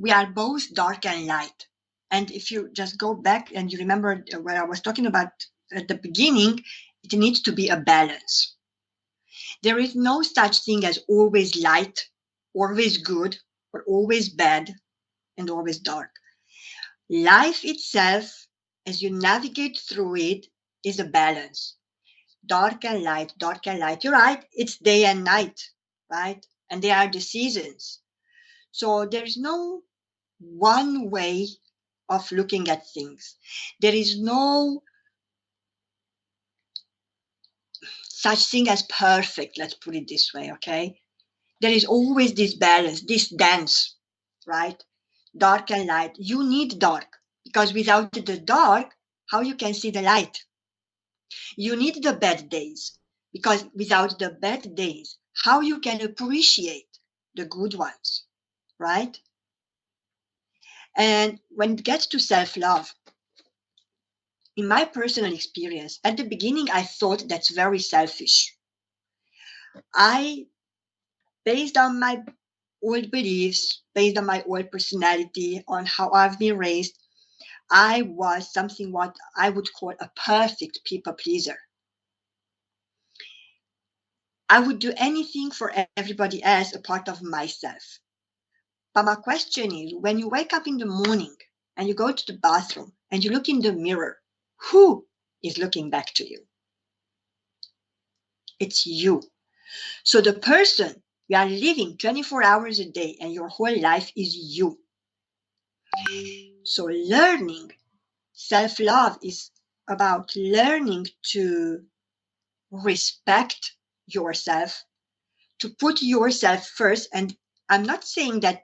We are both dark and light. And if you just go back and you remember what I was talking about at the beginning, it needs to be a balance. There is no such thing as always light, always good, or always bad and always dark. Life itself as you navigate through it, is a balance. Dark and light, dark and light. You're right, it's day and night, right? And they are the seasons. So there's no one way of looking at things. There is no such thing as perfect, let's put it this way, okay? There is always this balance, this dance, right? Dark and light. You need dark, because without the dark, how you can see the light? You need the bad days, because without the bad days, how you can appreciate the good ones, right? And when it gets to self-love, in my personal experience, at the beginning, I thought that's very selfish. I, based on my old beliefs, based on my old personality, on how I've been raised, I was something what I would call a perfect people pleaser. I would do anything for everybody else apart of myself. But my question is, when you wake up in the morning and you go to the bathroom and you look in the mirror, who is looking back to you? It's you. So the person you are living 24 hours a day and your whole life is you. So learning self-love is about learning to respect yourself, to put yourself first. And I'm not saying that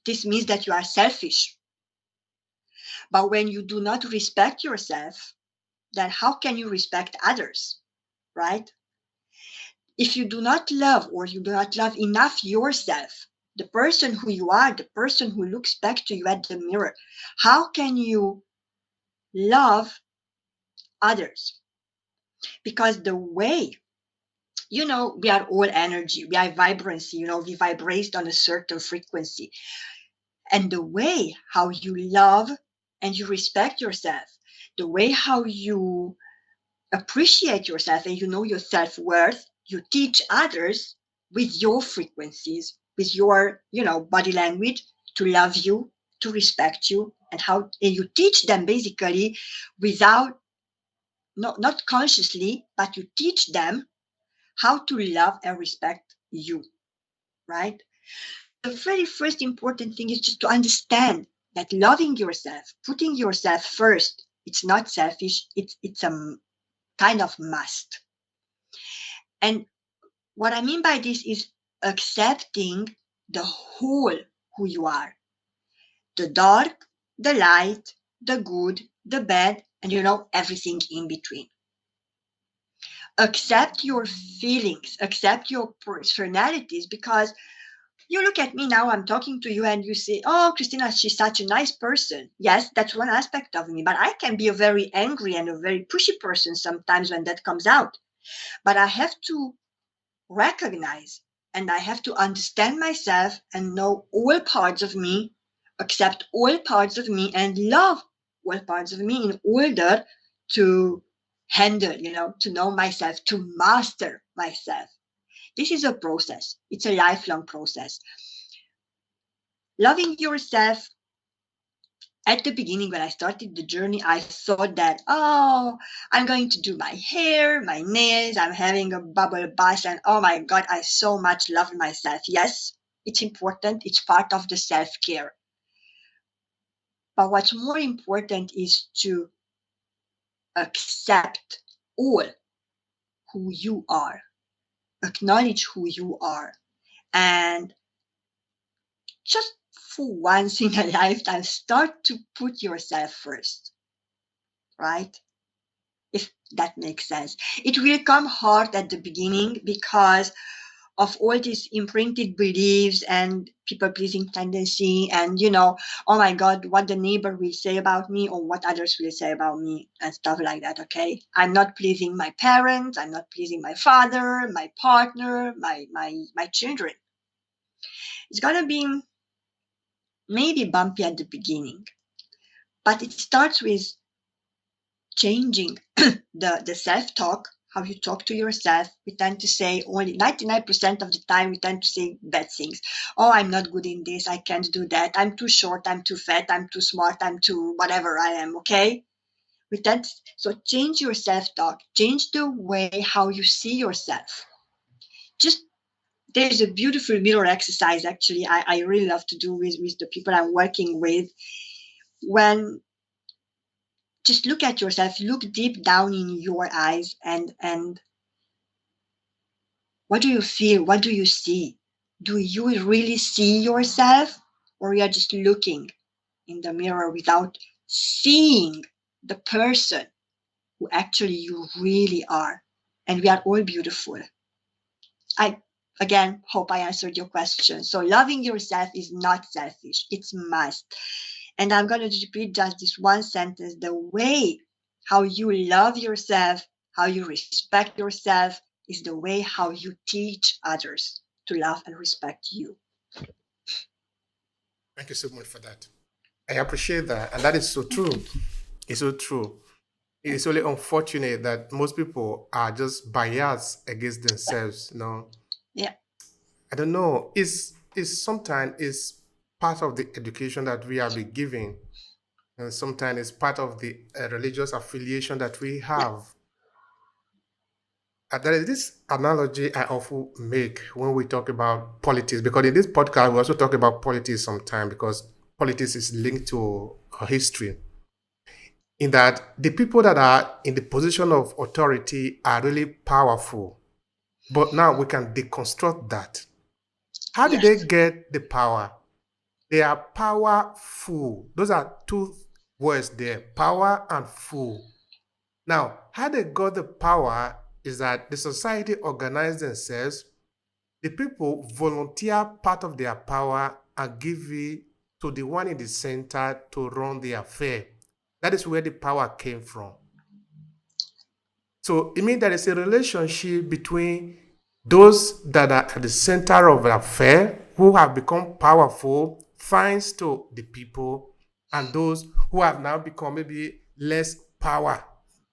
this means that you are selfish, but when you do not respect yourself, then how can you respect others, right? If you do not love, or you do not love enough yourself, the person who you are, the person who looks back to you at the mirror, how can you love others? Because the way, we are all energy, we are vibrancy, we vibrate on a certain frequency. And the way how you love and you respect yourself, the way how you appreciate yourself and you know your self-worth, you teach others with your frequencies, with your, body language, to love you, to respect you, and you teach them basically without, not consciously, but you teach them how to love and respect you, right? The very first important thing is just to understand that loving yourself, putting yourself first, it's not selfish, it's a kind of must. And what I mean by this is accepting the whole who you are, the dark, the light, the good, the bad, and everything in between. Accept your feelings, accept your personalities, because you look at me now, I'm talking to you, and you say, oh, Krisztina, she's such a nice person. Yes, that's one aspect of me, but I can be a very angry and a very pushy person sometimes when that comes out. But I have to recognize and I have to understand myself and know all parts of me, accept all parts of me, and love all parts of me in order to handle, to know myself, to master myself. This is a process. It's a lifelong process. Loving yourself. At the beginning, when I started the journey, I thought that, I'm going to do my hair, my nails, I'm having a bubble bath, and oh my God, I so much love myself. Yes, it's important. It's part of the self-care. But what's more important is to accept all who you are, acknowledge who you are, and just for once in a lifetime, start to put yourself first, right? If that makes sense. It will come hard at the beginning because of all these imprinted beliefs and people-pleasing tendency and, oh my God, what the neighbor will say about me or what others will say about me and stuff like that, okay? I'm not pleasing my parents. I'm not pleasing my father, my partner, my children. It's going to be maybe bumpy at the beginning, but it starts with changing the self-talk, how you talk to yourself. We tend to say only 99% of the time, we tend to say bad things. Oh, I'm not good in this. I can't do that. I'm too short. I'm too fat. I'm too smart. I'm too whatever I am. Okay. with that. So change your self-talk, change the way how you see yourself. Just there's a beautiful mirror exercise actually I really love to do with the people I'm working with. When just look at yourself, look deep down in your eyes, and what do you feel? What do you see? Do you really see yourself, or you are just looking in the mirror without seeing the person who actually you really are? And we are all beautiful. I again hope I answered your question. So loving yourself is not selfish, it's must. And I'm going to repeat just this one sentence: the way how you love yourself, how you respect yourself, is the way how you teach others to love and respect you. Thank you so much for that. I appreciate that. And that is so true. It's so true. It's only unfortunate that most people are just biased against themselves. Yeah, I don't know. It's sometimes it's part of the education that we have been given, and sometimes it's part of the religious affiliation that we yeah, have. There is this analogy I often make when we talk about politics, because in this podcast we also talk about politics sometimes, because politics is linked to our history. In that the people that are in the position of authority are really powerful, but now we can deconstruct that. How did yes, they get the power? They are powerful. Those are two words there, power and full. Now, how they got the power is that the society organized themselves, the people volunteer part of their power and give it to the one in the center to run the affair. That is where the power came from. So it means there is a relationship between those that are at the center of the affair, who have become powerful thanks to the people, and those who have now become maybe less power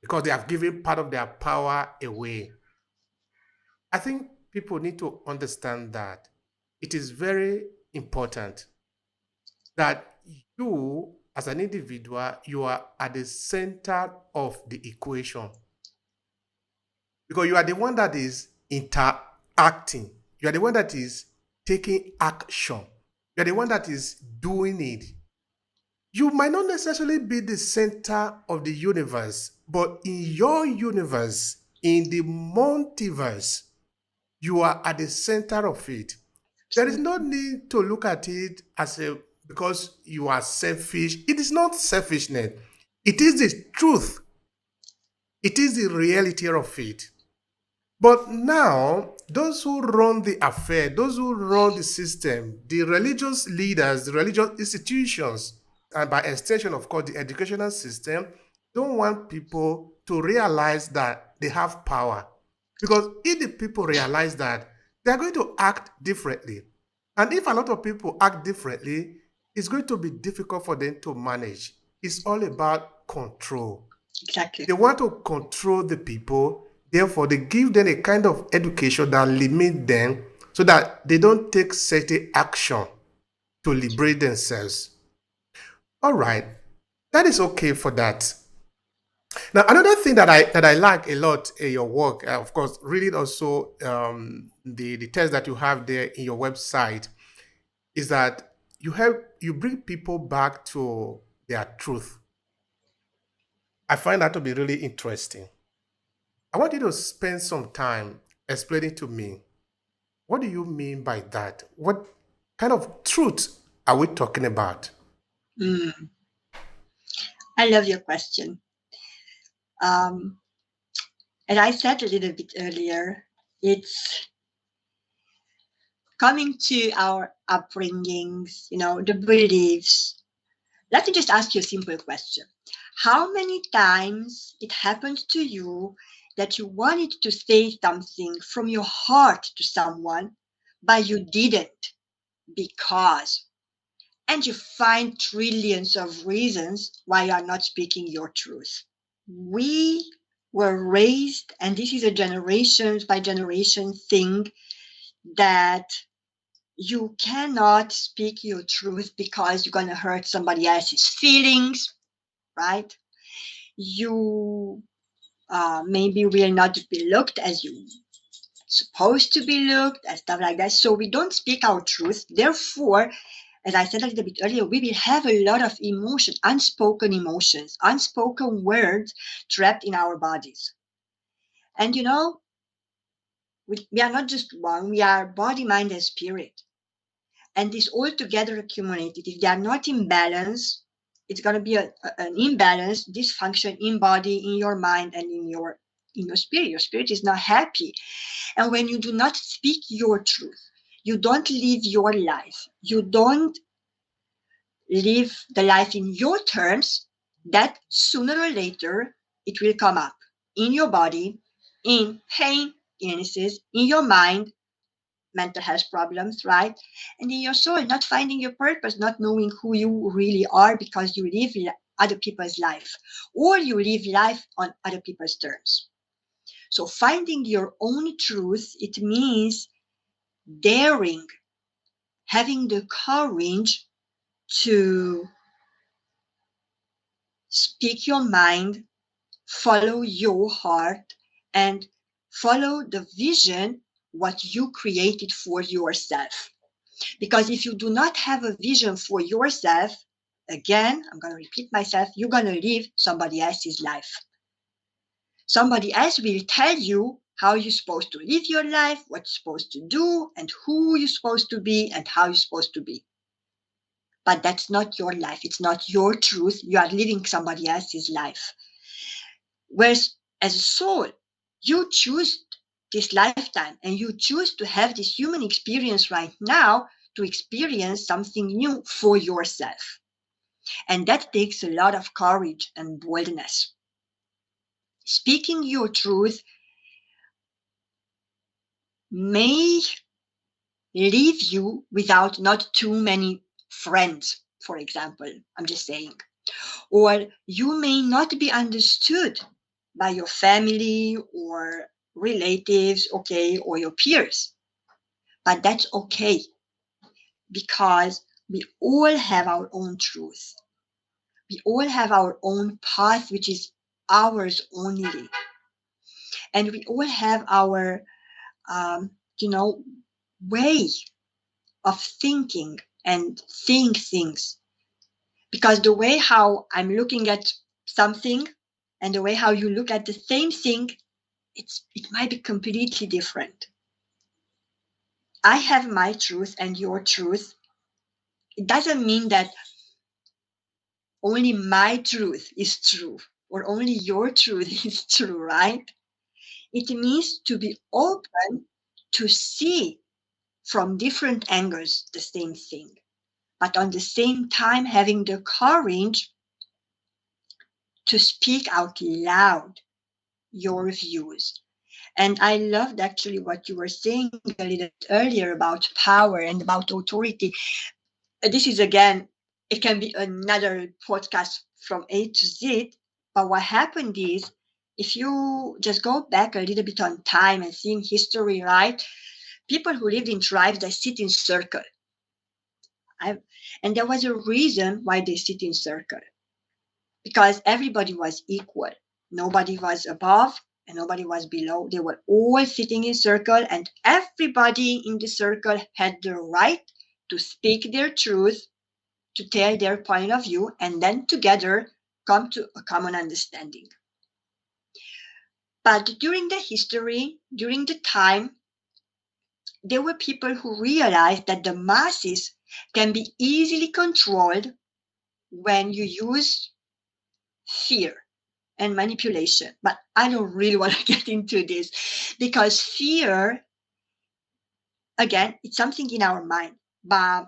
because they have given part of their power away. I think people need to understand that it is very important that you, as an individual, you are at the center of the equation, because you are the one that is interacting. You are the one that is taking action. You are the one that is doing it. You might not necessarily be the center of the universe, but in your universe, in the multiverse, you are at the center of it. There is no absolutely. need to look at it as a because you are selfish. It is not selfishness. It is the truth. It is the reality of it. But now, those who run the affair, those who run the system, the religious leaders, the religious institutions, and by extension, of course, the educational system, don't want people to realize that they have power. Because if the people realize that, they are going to act differently. And if a lot of people act differently, it's going to be difficult for them to manage. It's all about control. Exactly. They want to control the people. Therefore, they give them a kind of education that limit them so that they don't take certain action to liberate themselves. All right, that is okay for that. Now, another thing that I like a lot in your work, of course, reading also the text that you have there in your website, is that you bring people back to their truth. I find that to be really interesting. I want you to spend some time explaining to me, what do you mean by that? What kind of truth are we talking about? Mm, I love your question. Um, and I said a little bit earlier, it's coming to our upbringings, the beliefs. Let me just ask you a simple question. How many times it happened to you that you wanted to say something from your heart to someone, but you didn't because, and you find trillions of reasons why you are not speaking your truth? We were raised, and this is a generation by generation thing, that you cannot speak your truth because you're going to hurt somebody else's feelings, right? You maybe will not be looked as you supposed to be looked and stuff like that. So we don't speak our truth. Therefore, as I said a little bit earlier, we will have a lot of emotions, unspoken words trapped in our bodies. And we are not just one, we are body, mind, and spirit. And this all together accumulated, if they are not in balance, it's going to be an imbalance, dysfunction in body, in your mind, and in your spirit. Your spirit is not happy. And when you do not speak your truth, you don't live your life, you don't live the life in your terms, that sooner or later it will come up in your body, in pain, illnesses, in your mind, mental health problems, right? And in your soul, not finding your purpose, not knowing who you really are because you live other people's life, or you live life on other people's terms. So finding your own truth, it means daring, having the courage to speak your mind, follow your heart, and follow the vision, what you created for yourself. Because if you do not have a vision for yourself, again, I'm going to repeat myself, you're going to live somebody else's life. Somebody else will tell you how you're supposed to live your life, what you're supposed to do, and who you're supposed to be, and how you're supposed to be. But that's not your life. It's not your truth. You are living somebody else's life. Whereas as a soul, you choose this lifetime and you choose to have this human experience right now to experience something new for yourself. And that takes a lot of courage and boldness. Speaking your truth may leave you without not too many friends, for example. I'm just saying. Or you may not be understood by your family or relatives, okay, or your peers. But that's okay, because we all have our own truth. We all have our own path, which is ours only. And we all have our, way of thinking and seeing things. Because the way how I'm looking at something and the way how you look at the same thing, it might be completely different. I have my truth and your truth. It doesn't mean that only my truth is true or only your truth is true, right? It means to be open to see from different angles the same thing, but on the same time having the courage to speak out loud your views. And I loved actually what you were saying a little bit earlier about power and about authority. This is, again, it can be another podcast from A to Z. But what happened is, if you just go back a little bit on time and seeing history, right? People who lived in tribes, they sit in circle. And there was a reason why they sit in circle. Because everybody was equal. Nobody was above and nobody was below. They were all sitting in circle, and everybody in the circle had the right to speak their truth, to tell their point of view, and then together come to a common understanding. But during the history, during the time, there were people who realized that the masses can be easily controlled when you use fear and manipulation. But I don't really want to get into this, because fear, again, it's something in our mind. But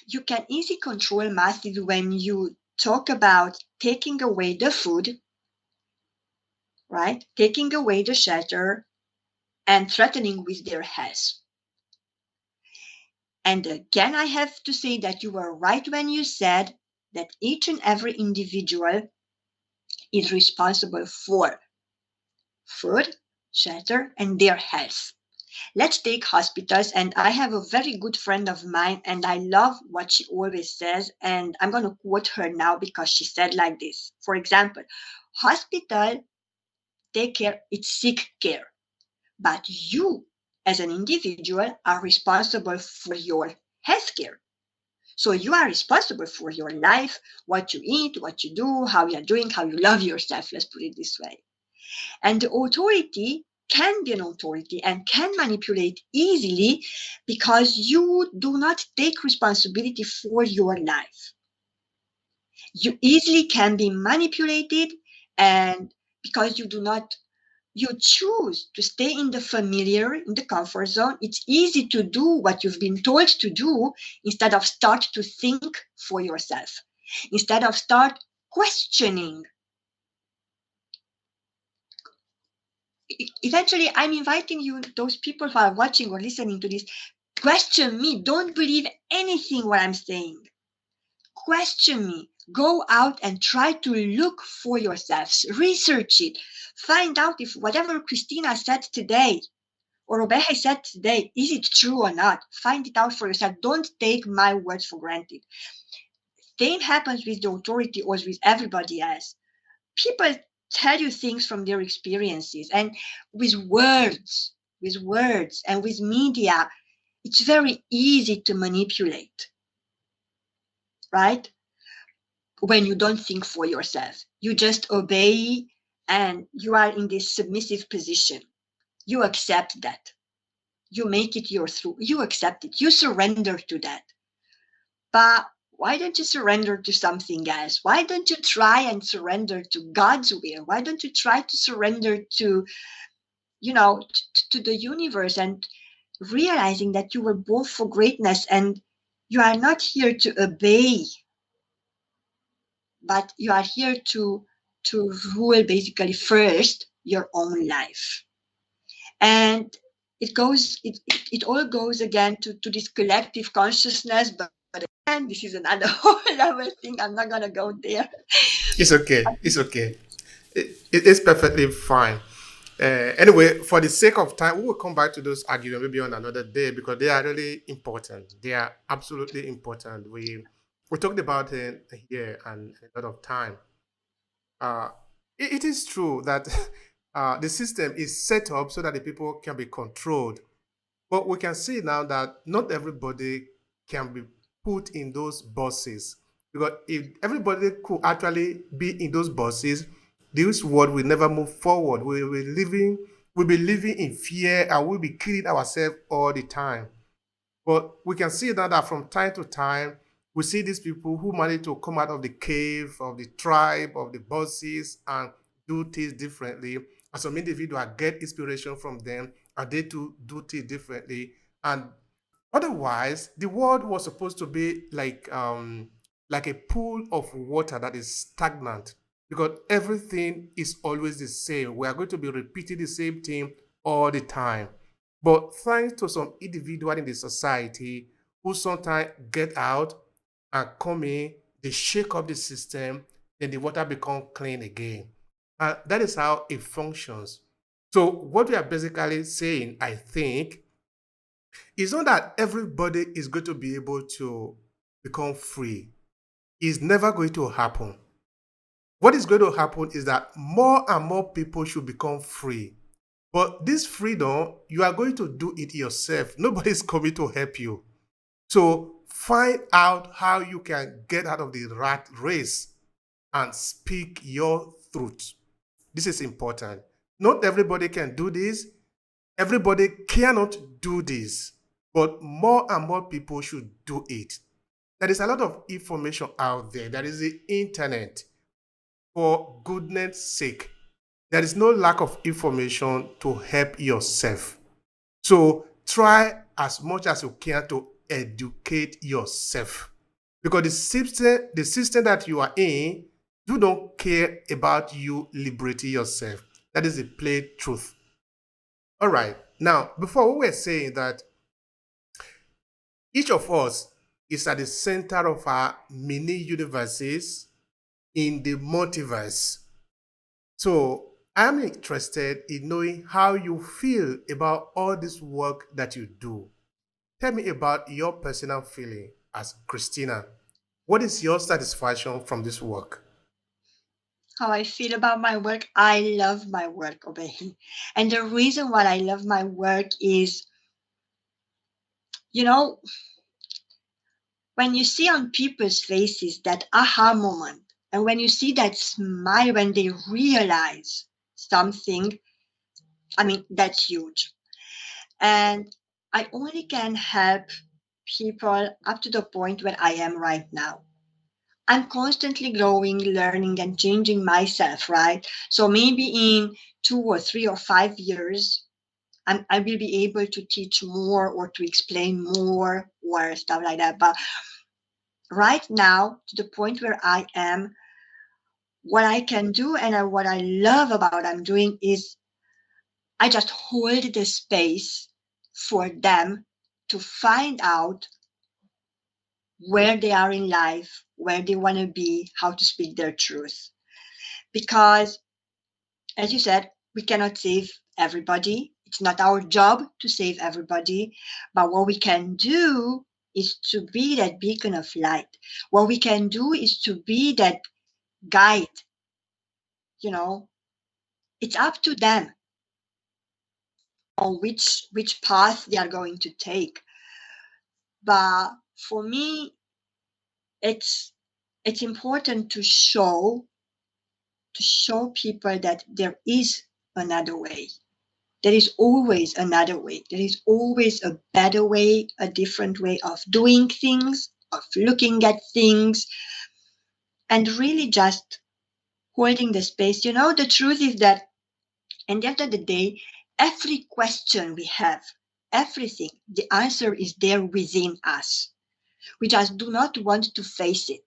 you can easily control masses when you talk about taking away the food, right? Taking away the shelter and threatening with their health. And again, I have to say that you were right when you said that each and every individual is responsible for food, shelter, and their health. Let's take hospitals. And I have a very good friend of mine, and I love what she always says. And I'm going to quote her now because she said like this. For example, hospital take care, it's sick care. But you, as an individual, are responsible for your health care. So you are responsible for your life, what you eat, what you do, how you're doing, how you love yourself. Let's put it this way. And the authority can be an authority and can manipulate easily because you do not take responsibility for your life. You easily can be manipulated, and because you choose to stay in the familiar, in the comfort zone, it's easy to do what you've been told to do instead of start to think for yourself, instead of start questioning. Eventually, I'm inviting you, those people who are watching or listening to this, question me. Don't believe anything what I'm saying. Question me. Go out and try to look for yourselves. Research it. Find out if whatever Krisztina said today or Obehi said today, is it true or not? Find it out for yourself. Don't take my words for granted. Same happens with the authority or with everybody else. People tell you things from their experiences, and with words and with media, it's very easy to manipulate, right? When you don't think for yourself, you just obey and you are in this submissive position. You accept that. You make it your truth. You accept it. You surrender to that. But why don't you surrender to something else? Why don't you try and surrender to God's will? Why don't you try to surrender to, to the universe, and realizing that you were born for greatness and you are not here to obey, but you are here to rule basically first your own life. And it all goes again to this collective consciousness, but again, this is another whole other thing. I'm not gonna go there. It's okay. It's okay. It's perfectly fine. Anyway, for the sake of time, we will come back to those arguments maybe on another day because they are really important. They are absolutely important. We talked about it here and a lot of time. Uh, it is true that the system is set up so that the people can be controlled. But we can see now that not everybody can be put in those boxes. Because if everybody could actually be in those boxes, this world will never move forward. We'll be living in fear and we'll be killing ourselves all the time. But we can see now that from time to time, we see these people who manage to come out of the cave, of the tribe, of the bosses, and do things differently. And some individuals get inspiration from them, and they too do things differently. And otherwise, the world was supposed to be like a pool of water that is stagnant because everything is always the same. We are going to be repeating the same thing all the time. But thanks to some individual in the society who sometimes get out and come in, they shake up the system, then the water become clean again. And that is how it functions. So what we are basically saying, I think, is not that everybody is going to be able to become free. It's never going to happen. What is going to happen is that more and more people should become free. But this freedom, you are going to do it yourself. Nobody's coming to help you. So find out how you can get out of the rat race and speak your truth. This is important. Not everybody can do this. Everybody cannot do this. But more and more people should do it. There is a lot of information out there. There is the internet. For goodness sake, there is no lack of information to help yourself. So try as much as you can to educate yourself. Because the system that you are in, you don't care about you liberating yourself. That is the plain truth. All right. Now, before we were saying that each of us is at the center of our mini universes in the multiverse. So I'm interested in knowing how you feel about all this work that you do. Tell me about your personal feeling as Christina. What is your satisfaction from this work? How I feel about my work? I love my work, Obehi. And the reason why I love my work is, you know, when you see on people's faces that aha moment, and when you see that smile when they realize something, I mean, that's huge. And I only can help people up to the point where I am right now. I'm constantly growing, learning, and changing myself, right? So maybe in 2 or 3 or 5 years, I will be able to teach more or to explain more or stuff like that. But right now, to the point where I am, what I can do and what I love about I'm doing is I just hold the space for them to find out where they are in life, where they want to be, how to speak their truth. Because, as you said, we cannot save everybody. It's not our job to save everybody. But what we can do is to be that beacon of light. What we can do is to be that guide. You know, it's up to them on which path they are going to take. But for me, it's it's important to show people that there is another way. There is always another way. There is always a better way, a different way of doing things, of looking at things, and really just holding the space. The truth is that at the end of the day, every question we have, everything, the answer is there within us. We just do not want to face it.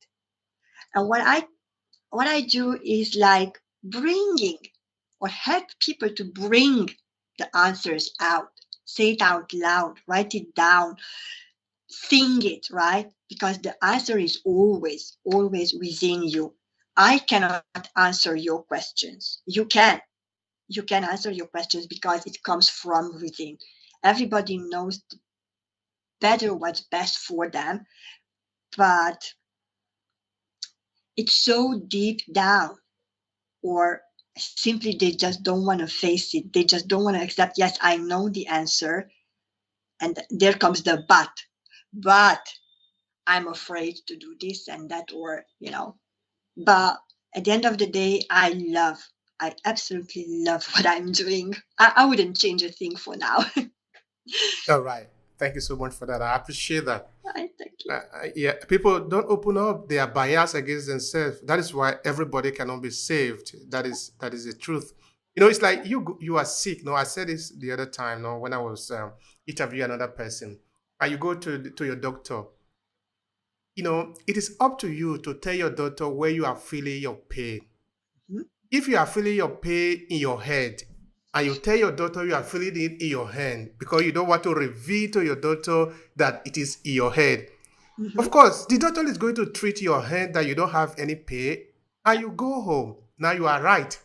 And what I do is like bringing or help people to bring the answers out, say it out loud, write it down, sing it, right? Because the answer is always, always within you. I cannot answer your questions. You can answer your questions because it comes from within. Everybody knows better what's best for them, but it's so deep down, or simply they just don't want to face it. They just don't want to accept, yes, I know the answer. And there comes the but I'm afraid to do this and that, but at the end of the day, I absolutely love what I'm doing. I wouldn't change a thing for now. All right. Thank you so much for that. I appreciate that. Thank you. Yeah, people don't open up. They are biased against themselves. That is why everybody cannot be saved. That is the truth. It's like you are sick. No, I said this the other time. No, when I was interviewing another person, and you go to your doctor. It is up to you to tell your doctor where you are feeling your pain. Mhm, If you are feeling your pain in your head, and you tell your doctor you are feeling it in your hand because you don't want to reveal to your doctor that it is in your head, of mhm. course, the doctor is going to treat your hand that you don't have any pain, and Yeah. you go home. Now you are right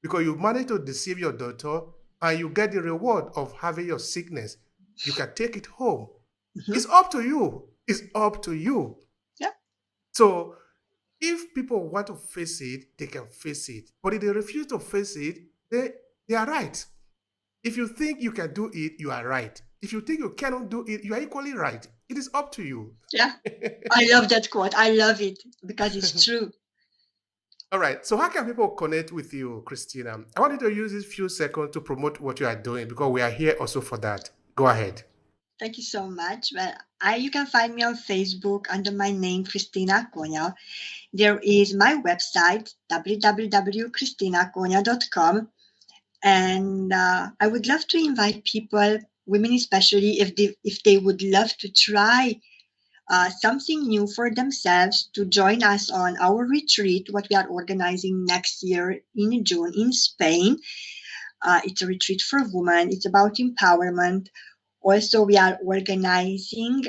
because you managed to deceive your doctor, and you get the reward of having your sickness. You can take it home. It's Mhm. up to you. It's up to you. Yeah. So if people want to face it, they can face it. But if they refuse to face it, they are right. If you think you can do it, you are right. If you think you cannot do it, you are equally right. It is up to you. Yeah. I love that quote. I love it because it's true. All right. So how can people connect with you, Christina? I want you to use this few seconds to promote what you are doing because we are here also for that. Go ahead. Thank you so much. Well, you can find me on Facebook under my name, Krisztina Konya. There is my website, www.kristinakonya.com. And I would love to invite people, women especially, if they would love to try something new for themselves, to join us on our retreat, what we are organizing next year in June in Spain. It's a retreat for women. It's about empowerment. Also, we are organizing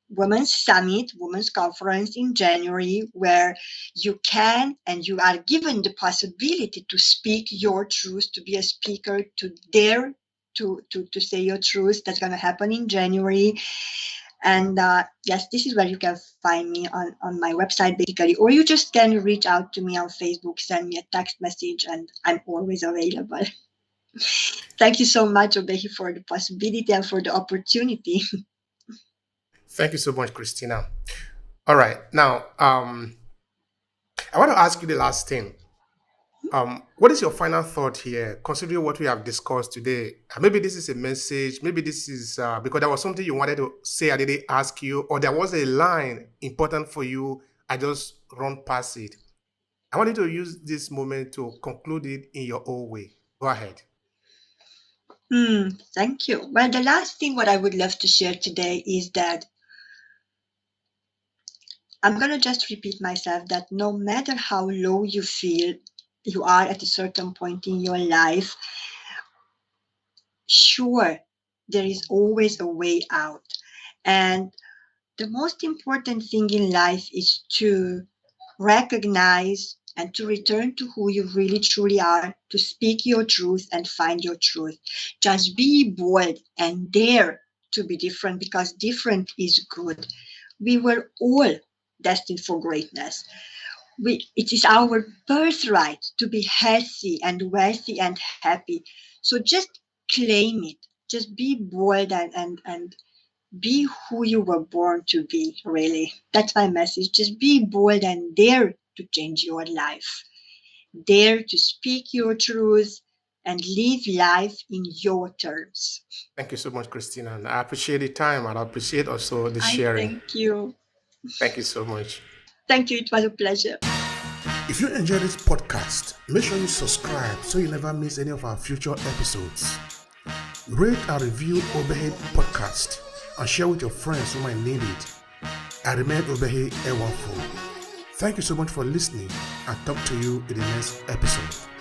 Women's Summit, Women's Conference in January, where you can and you are given the possibility to speak your truth, to be a speaker, to dare to say your truth. That's going to happen in January. And yes, this is where you can find me on my website, basically, or you just can reach out to me on Facebook, send me a text message, and I'm always available. Thank you so much, Obehi, for the possibility and for the opportunity. Thank you so much, Krisztina. All right. Now, I want to ask you the last thing. What is your final thought here, considering what we have discussed today? Maybe this is a message. Maybe this is because there was something you wanted to say I didn't ask you, or there was a line important for you. I just run past it. I want you to use this moment to conclude it in your own way. Go ahead. Thank you. Well, the last thing what I would love to share today is that I'm going to just repeat myself that no matter how low you feel you are at a certain point in your life, sure, there is always a way out. And the most important thing in life is to recognize and to return to who you really truly are, to speak your truth and find your truth. Just be bold and dare to be different, because different is good. We were all destined for greatness. It is our birthright to be healthy and wealthy and happy. So just claim it. Just be bold and be who you were born to be, really. That's my message. Just be bold and dare to change your life. Dare to speak your truth and live life in your terms. Thank you so much, Krisztina. And I appreciate the time, and I appreciate also the sharing. Thank you. Thank you so much. Thank you. It was a pleasure. If you enjoyed this podcast, make sure you subscribe so you never miss any of our future episodes. Rate and review Obehi Podcast and share with your friends who might need it. I remain Obehi Ewafo. Thank you so much for listening, and talk to you in the next episode.